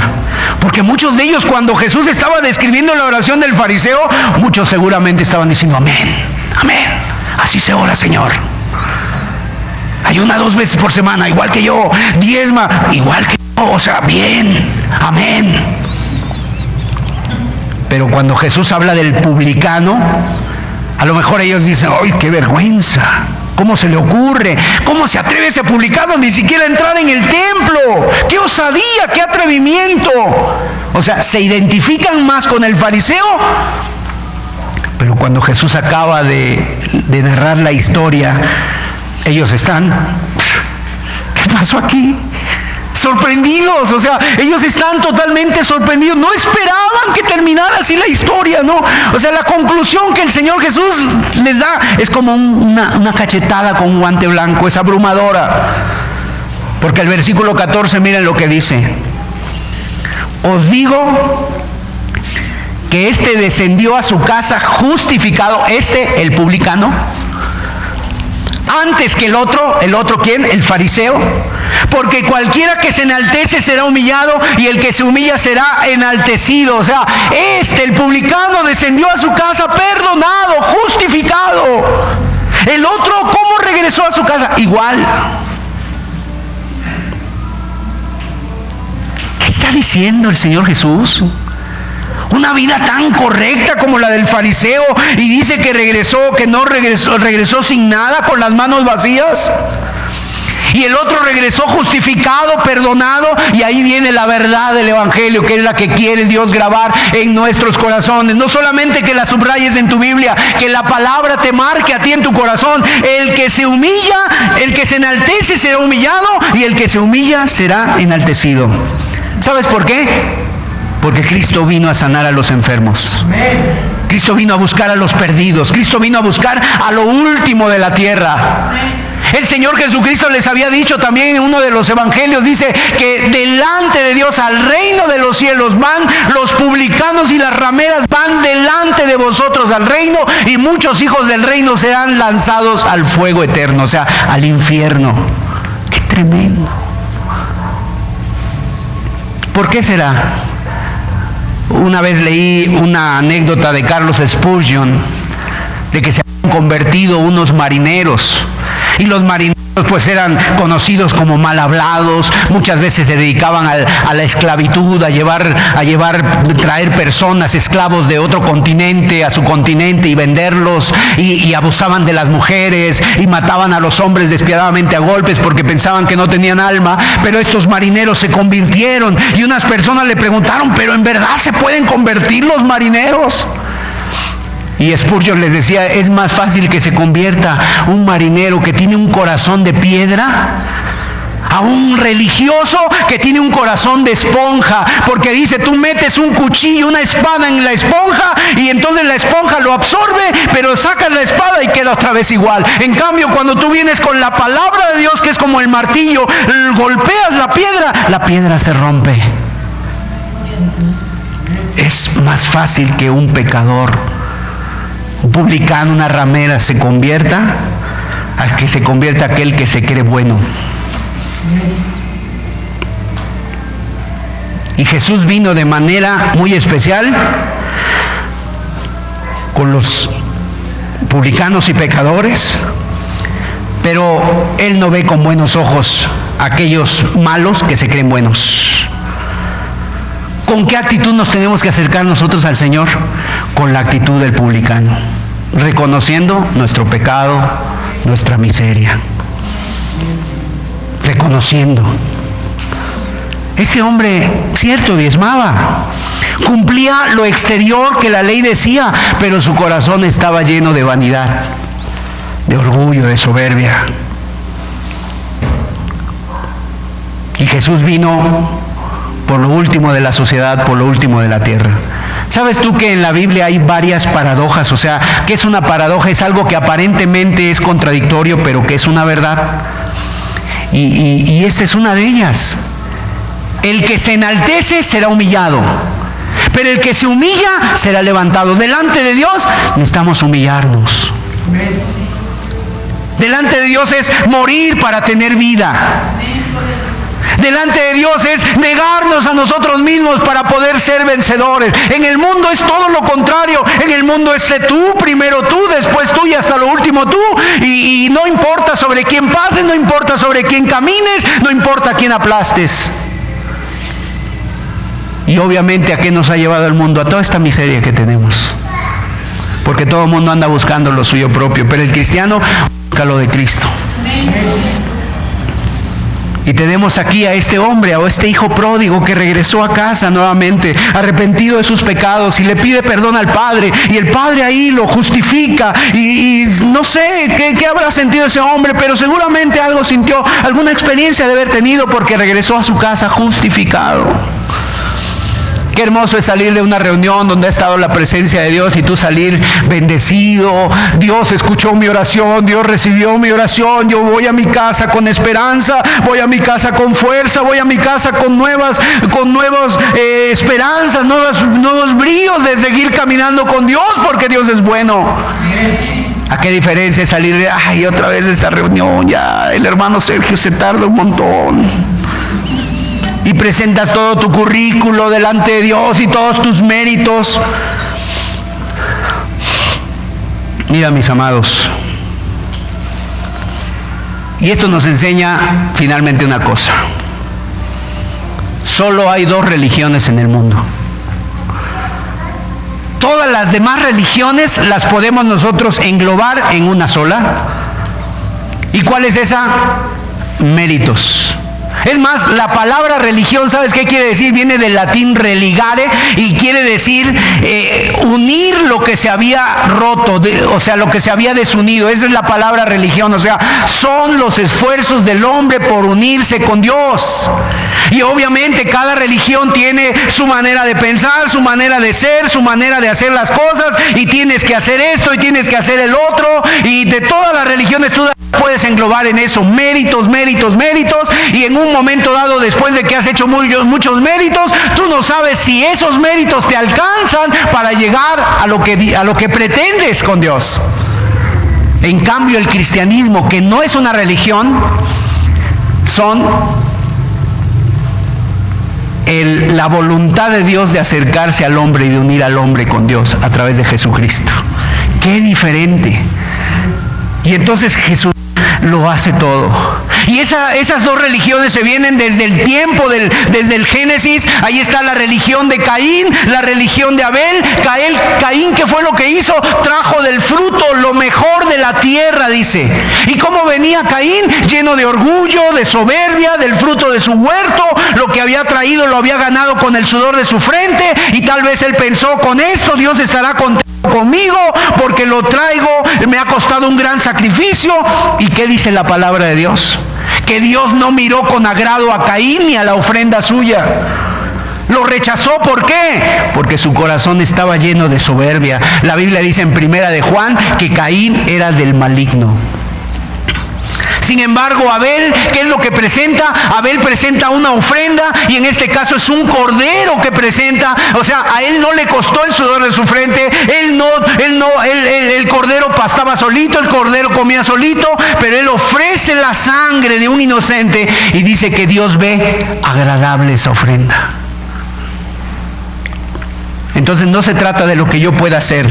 Porque muchos de ellos, cuando Jesús estaba describiendo la oración del fariseo, muchos seguramente estaban diciendo: amén, amén, así se ora, Señor. Ayuna 2 veces por semana, igual que yo. Diezma, igual que yo. O sea, bien, amén. Pero cuando Jesús habla del publicano, a lo mejor ellos dicen, ¡ay, qué vergüenza! ¿Cómo se le ocurre? ¿Cómo se atreve ese publicano ni siquiera a entrar en el templo? ¡Qué osadía! ¡Qué atrevimiento! O sea, se identifican más con el fariseo. Pero cuando Jesús acaba de narrar la historia, ellos están, ¿qué pasó aquí? Sorprendidos, o sea, ellos están totalmente sorprendidos, no esperaban que terminara así la historia, ¿no? O sea, la conclusión que el Señor Jesús les da es como una cachetada con un guante blanco, es abrumadora. Porque el versículo 14, miren lo que dice: os digo que este descendió a su casa justificado, el publicano, antes que el otro ¿quién? El fariseo. Porque cualquiera que se enaltece será humillado, y el que se humilla será enaltecido. O sea, el publicano descendió a su casa perdonado, justificado. El otro, ¿cómo regresó a su casa? Igual. ¿Qué está diciendo el Señor Jesús? Una vida tan correcta como la del fariseo, y dice que regresó sin nada, con las manos vacías. Y el otro regresó justificado, perdonado, y ahí viene la verdad del Evangelio, que es la que quiere Dios grabar en nuestros corazones. No solamente que la subrayes en tu Biblia, que la palabra te marque a ti en tu corazón. El que se humilla, el que se enaltece será humillado, y el que se humilla será enaltecido. ¿Sabes por qué? Porque Cristo vino a sanar a los enfermos. Cristo vino a buscar a los perdidos. Cristo vino a buscar a lo último de la tierra. El Señor Jesucristo les había dicho también en uno de los evangelios, dice que delante de Dios, al reino de los cielos, van los publicanos y las rameras, van delante de vosotros al reino, y muchos hijos del reino serán lanzados al fuego eterno, o sea, al infierno. ¡Qué tremendo! ¿Por qué será? Una vez leí una anécdota de Carlos Spurgeon, de que se habían convertido unos marineros, y los marineros pues eran conocidos como mal hablados, muchas veces se dedicaban a la esclavitud, a traer personas, esclavos de otro continente a su continente, y venderlos, y abusaban de las mujeres, y mataban a los hombres despiadadamente a golpes porque pensaban que no tenían alma. Pero estos marineros se convirtieron, y unas personas le preguntaron, ¿pero en verdad se pueden convertir los marineros? Y Spurgeon les decía, es más fácil que se convierta un marinero que tiene un corazón de piedra a un religioso que tiene un corazón de esponja. Porque dice, tú metes un cuchillo, una espada en la esponja, y entonces la esponja lo absorbe, pero sacas la espada y queda otra vez igual. En cambio, cuando tú vienes con la palabra de Dios, que es como el martillo, golpeas la piedra se rompe. Es más fácil que un pecador, un publicano, una ramera, se convierta, a que se convierta aquel que se cree bueno. Y Jesús vino de manera muy especial con los publicanos y pecadores, pero Él no ve con buenos ojos a aquellos malos que se creen buenos. ¿Con qué actitud nos tenemos que acercar nosotros al Señor? Con la actitud del publicano, reconociendo nuestro pecado, nuestra miseria. Reconociendo. Este hombre, cierto, diezmaba, cumplía lo exterior que la ley decía, pero su corazón estaba lleno de vanidad, de orgullo, de soberbia. Y Jesús vino por lo último de la sociedad, por lo último de la tierra. ¿Sabes tú que en la Biblia hay varias paradojas? O sea, ¿qué es una paradoja? Es algo que aparentemente es contradictorio, pero que es una verdad. Y esta es una de ellas. El que se enaltece será humillado, pero el que se humilla será levantado. Delante de Dios necesitamos humillarnos. Delante de Dios es morir para tener vida. delante de Dios es negarnos a nosotros mismos para poder ser vencedores. En el mundo es todo lo contrario. En el mundo es sé tú, primero tú, después tú y hasta lo último tú. Y no importa sobre quién pases, no importa sobre quién camines, no importa a quién aplastes. Y obviamente, ¿a qué nos ha llevado el mundo? A toda esta miseria que tenemos. Porque todo el mundo anda buscando lo suyo propio, pero el cristiano busca lo de Cristo. Y tenemos aquí a este hombre, a este hijo pródigo que regresó a casa nuevamente, arrepentido de sus pecados, y le pide perdón al padre, y el padre ahí lo justifica, y no sé qué habrá sentido ese hombre, pero seguramente algo sintió, alguna experiencia de haber tenido, porque regresó a su casa justificado. Qué hermoso es salir de una reunión donde ha estado la presencia de Dios y tú salir bendecido. Dios escuchó mi oración, Dios recibió mi oración. Yo voy a mi casa con esperanza, voy a mi casa con fuerza, voy a mi casa con nuevas esperanzas, nuevos bríos de seguir caminando con Dios, porque Dios es bueno. ¿A qué diferencia es salir de, ay, otra vez de esta reunión? Ya el hermano Sergio se tarda un montón. Y presentas todo tu currículo delante de Dios y todos tus méritos. Mira, mis amados, y esto nos enseña finalmente una cosa: solo hay dos religiones en el mundo. Todas las demás religiones las podemos nosotros englobar en una sola. ¿Y cuál es esa? Méritos. Es más, la palabra religión, ¿sabes qué quiere decir? Viene del latín religare y quiere decir unir lo que se había roto, o sea, lo que se había desunido. Esa es la palabra religión, o sea, son los esfuerzos del hombre por unirse con Dios. Y obviamente cada religión tiene su manera de pensar, su manera de ser, su manera de hacer las cosas, y tienes que hacer esto y tienes que hacer el otro, y de todas las religiones tú puedes englobar en eso méritos, méritos, méritos, y en un momento dado, después de que has hecho muchos méritos, tú no sabes si esos méritos te alcanzan para llegar a lo que pretendes con Dios. En cambio, el cristianismo, que no es una religión, son la voluntad de Dios de acercarse al hombre y de unir al hombre con Dios a través de Jesucristo. ¡Qué diferente! Y entonces Jesús lo hace todo. Y esas dos religiones se vienen desde el tiempo, desde el Génesis. Ahí está la religión de Caín, la religión de Abel. Caín, ¿qué fue lo que hizo? Trajo del fruto lo mejor de la tierra, dice. ¿Y cómo venía Caín? Lleno de orgullo, de soberbia, del fruto de su huerto. Lo que había traído lo había ganado con el sudor de su frente, y tal vez él pensó, con esto Dios estará contento conmigo porque lo traigo, me ha costado un gran sacrificio. ¿Y qué dice la palabra de Dios? Que Dios no miró con agrado a Caín ni a la ofrenda suya. Lo rechazó. ¿Por qué? Porque su corazón estaba lleno de soberbia. La Biblia dice en Primera de Juan que Caín era del maligno. Sin embargo, Abel, ¿qué es lo que presenta? Abel presenta una ofrenda, y en este caso es un cordero que presenta. O sea, a él no le costó el sudor de su frente. El cordero pastaba solito, el cordero comía solito, pero él ofrece la sangre de un inocente, y dice que Dios ve agradable esa ofrenda. Entonces no se trata de lo que yo pueda hacer.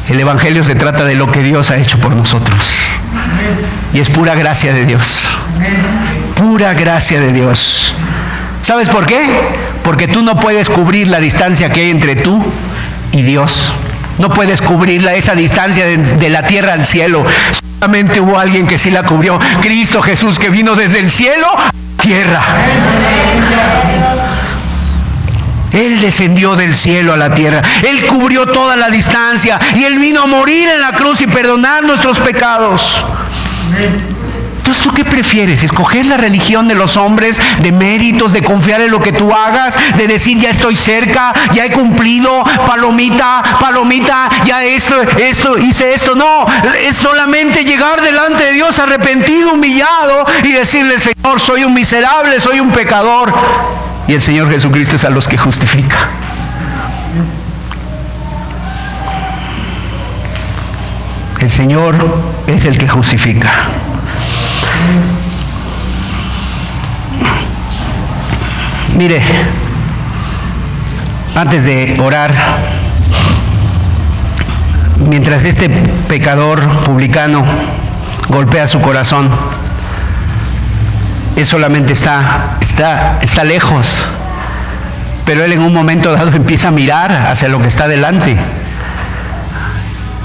El Evangelio se trata de lo que Dios ha hecho por nosotros. Y es pura gracia de Dios. Pura gracia de Dios. ¿Sabes por qué? Porque tú no puedes cubrir la distancia que hay entre tú y Dios. No puedes cubrir esa distancia de la tierra al cielo. Solamente hubo alguien que sí la cubrió. Cristo Jesús, que vino desde el cielo a la tierra. Él descendió del cielo a la tierra. Él cubrió toda la distancia, y Él vino a morir en la cruz y perdonar nuestros pecados. Entonces, ¿tú qué prefieres? ¿Escoger la religión de los hombres, de méritos, de confiar en lo que tú hagas, de decir ya estoy cerca, ya he cumplido, palomita, palomita, ya esto, hice esto? No, es solamente llegar delante de Dios arrepentido, humillado, y decirle: Señor, soy un miserable, soy un pecador. Y el Señor Jesucristo es a los que justifica. El Señor es el que justifica. Mire, antes de orar, mientras este pecador publicano golpea su corazón, él solamente está lejos, pero él en un momento dado empieza a mirar hacia lo que está delante,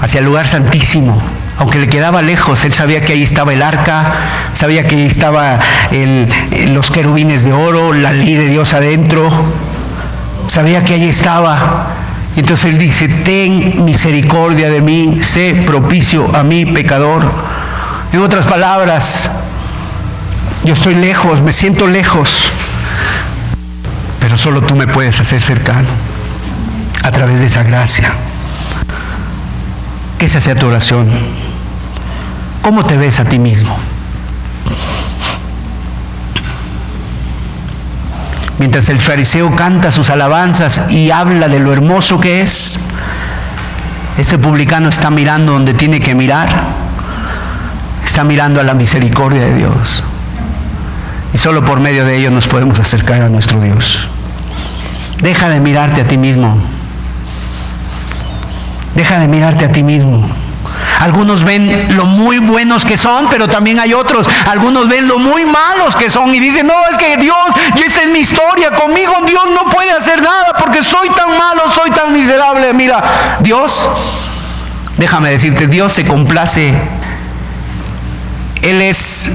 hacia el lugar santísimo. Aunque le quedaba lejos, él sabía que ahí estaba el arca, sabía que ahí estaba los querubines de oro, la ley de Dios adentro, sabía que ahí estaba. Entonces él dice: ten misericordia de mí, sé propicio a mí, pecador. En otras palabras, yo estoy lejos, me siento lejos, pero solo tú me puedes hacer cercano a través de esa gracia. Que esa sea tu oración. ¿Cómo te ves a ti mismo? Mientras el fariseo canta sus alabanzas y habla de lo hermoso que es, este publicano está mirando donde tiene que mirar. Está mirando a la misericordia de Dios. Y solo por medio de ello nos podemos acercar a nuestro Dios. Deja de mirarte a ti mismo. Deja de mirarte a ti mismo. Algunos ven lo muy buenos que son, pero también hay otros. Algunos ven lo muy malos que son y dicen: no, es que Dios, y esta es mi historia, conmigo Dios no puede hacer nada porque soy tan malo, soy tan miserable. Mira, Dios, déjame decirte, Dios se complace. Él es,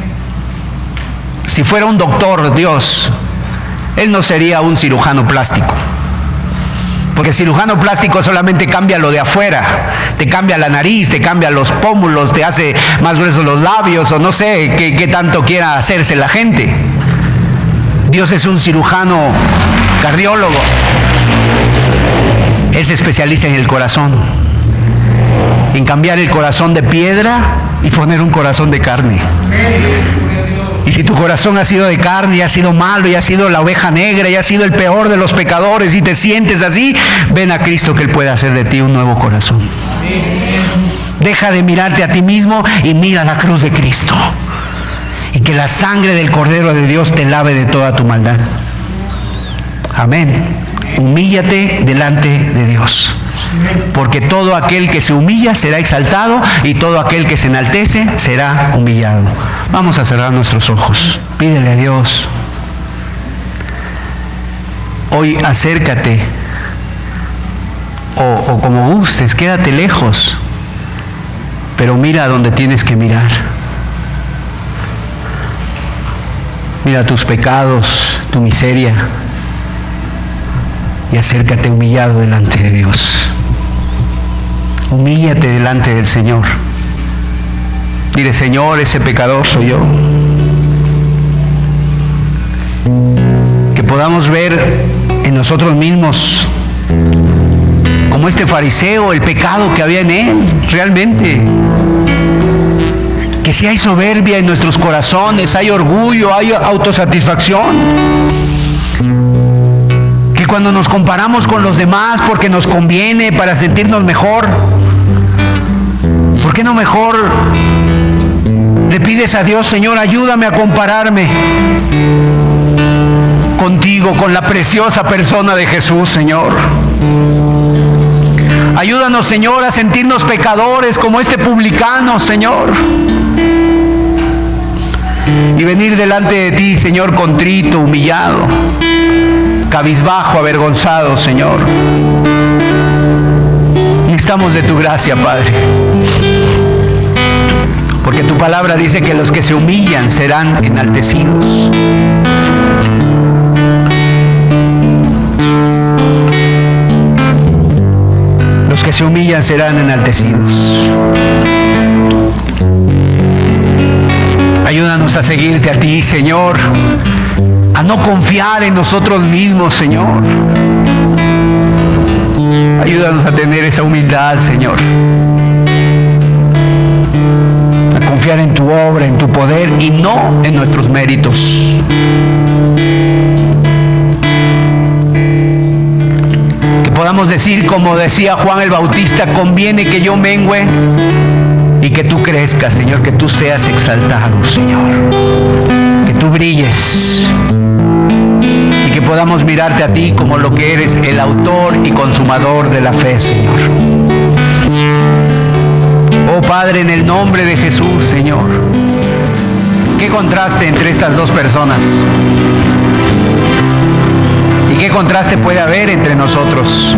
si fuera un doctor, Dios, Él no sería un cirujano plástico. Porque el cirujano plástico solamente cambia lo de afuera, te cambia la nariz, te cambia los pómulos, te hace más gruesos los labios, o no sé qué tanto quiera hacerse la gente. Dios es un cirujano cardiólogo. Él se especializa en el corazón, en cambiar el corazón de piedra y poner un corazón de carne. Y si tu corazón ha sido de carne y ha sido malo y ha sido la oveja negra y ha sido el peor de los pecadores y te sientes así, ven a Cristo, que Él puede hacer de ti un nuevo corazón. Deja de mirarte a ti mismo y mira la cruz de Cristo. Y que la sangre del Cordero de Dios te lave de toda tu maldad. Amén. Humíllate delante de Dios. Porque todo aquel que se humilla será exaltado y todo aquel que se enaltece será humillado. Vamos a cerrar nuestros ojos. Pídele a Dios. Hoy acércate, o como gustes, quédate lejos, pero mira a donde tienes que mirar. Mira tus pecados, tu miseria, y acércate humillado delante de Dios. Humíllate delante del Señor. Dile: Señor, ese pecador soy yo. Que podamos ver en nosotros mismos, como este fariseo, el pecado que había en él, realmente. Que si hay soberbia en nuestros corazones, hay orgullo, hay autosatisfacción. Que cuando nos comparamos con los demás porque nos conviene, para sentirnos mejor, ¿por qué no mejor le pides a Dios: Señor, ayúdame a compararme contigo, con la preciosa persona de Jesús, Señor? Ayúdanos, Señor, a sentirnos pecadores como este publicano, Señor, y venir delante de ti, Señor, contrito, humillado, cabizbajo, avergonzado, Señor. Necesitamos de tu gracia, Padre, porque tu palabra dice que los que se humillan serán enaltecidos. Los que se humillan serán enaltecidos. Ayúdanos a seguirte a ti, Señor, a no confiar en nosotros mismos, Señor. Ayúdanos a tener esa humildad, Señor, a confiar en tu obra, en tu poder y no en nuestros méritos. Que podamos decir, como decía Juan el Bautista: conviene que yo mengüe y que tú crezcas, Señor, que tú seas exaltado, Señor, que tú brilles, y que podamos podamos mirarte a ti como lo que eres, el autor y consumador de la fe, Señor. Oh Padre, en el nombre de Jesús, Señor, qué contraste entre estas dos personas. ¿Y qué contraste puede haber entre nosotros?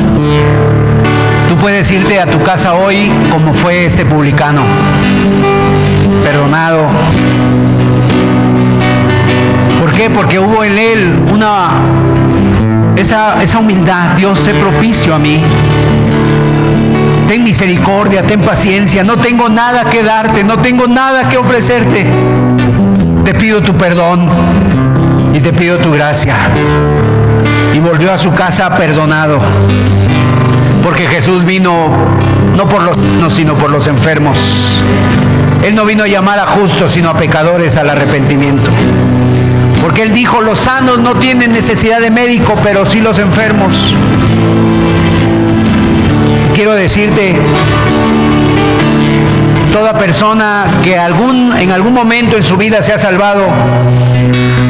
Tú puedes irte a tu casa hoy como fue este publicano, perdonado. ¿Por qué? Porque hubo en él esa humildad. Dios, sé propicio a mí. Ten misericordia, ten paciencia. No tengo nada que darte, no tengo nada que ofrecerte. Te pido tu perdón y te pido tu gracia. Y volvió a su casa perdonado. Porque Jesús vino no por los sanos, sino por los enfermos. Él no vino a llamar a justos, sino a pecadores al arrepentimiento. Porque Él dijo, los sanos no tienen necesidad de médico, pero sí los enfermos. Quiero decirte, toda persona que en algún momento en su vida se ha salvado,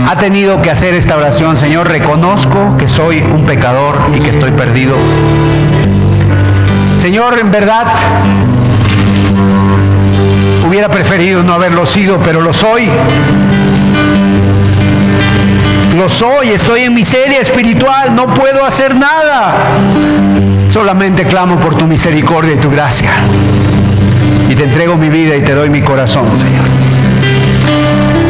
ha tenido que hacer esta oración. Señor, reconozco que soy un pecador y que estoy perdido. Señor, en verdad, hubiera preferido no haberlo sido, pero lo soy. Lo soy, estoy en miseria espiritual, no puedo hacer nada. Solamente clamo por tu misericordia y tu gracia. Y te entrego mi vida y te doy mi corazón, Señor.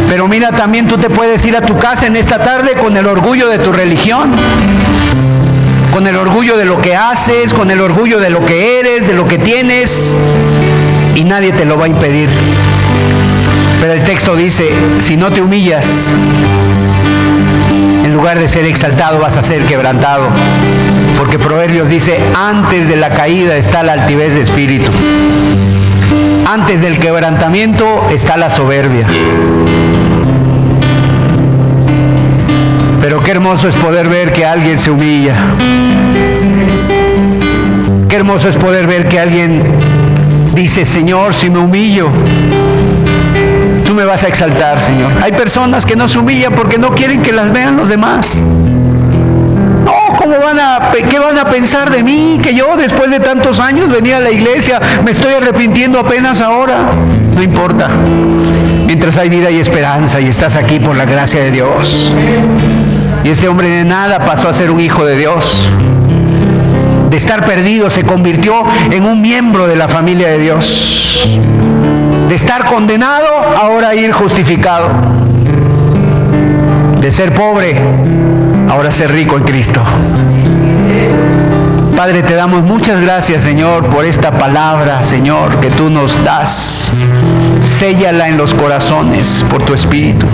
Pero mira, también tú te puedes ir a tu casa en esta tarde con el orgullo de tu religión, con el orgullo de lo que haces, con el orgullo de lo que eres, de lo que tienes, y nadie te lo va a impedir. Pero el texto dice, si no te humillas, en lugar de ser exaltado vas a ser quebrantado. Porque Proverbios dice, antes de la caída está la altivez de espíritu. Antes del quebrantamiento está la soberbia. Pero qué hermoso es poder ver que alguien se humilla. Qué hermoso es poder ver que alguien dice, Señor, si me humillo, tú me vas a exaltar, Señor. Hay personas que no se humillan porque no quieren que las vean los demás. No, ¿qué van a pensar de mí? Que yo después de tantos años venía a la iglesia, me estoy arrepintiendo apenas ahora. No importa. Mientras hay vida y esperanza y estás aquí por la gracia de Dios. Y este hombre de nada pasó a ser un hijo de Dios. De estar perdido se convirtió en un miembro de la familia de Dios. De estar condenado, ahora ir justificado. De ser pobre, ahora ser rico en Cristo. Padre, te damos muchas gracias, Señor, por esta palabra, Señor, que tú nos das. Séllala en los corazones por tu Espíritu.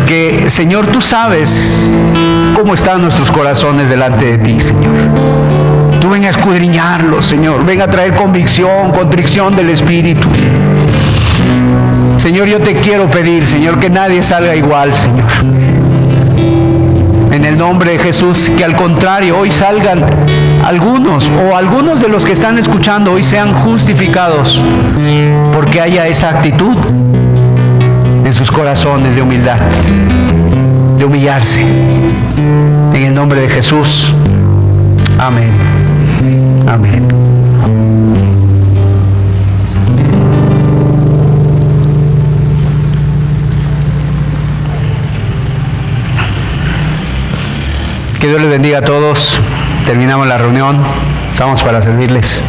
Que, Señor, tú sabes cómo están nuestros corazones delante de ti, Señor. Tú ven a escudriñarlos, Señor. Ven a traer convicción, contrición del Espíritu. Señor, yo te quiero pedir, Señor, que nadie salga igual, Señor. En el nombre de Jesús, que al contrario, hoy salgan algunos de los que están escuchando, hoy sean justificados, porque haya esa actitud en sus corazones de humildad, de humillarse. En el nombre de Jesús. Amén. Amén. Que Dios les bendiga a todos. Terminamos la reunión. Estamos para servirles.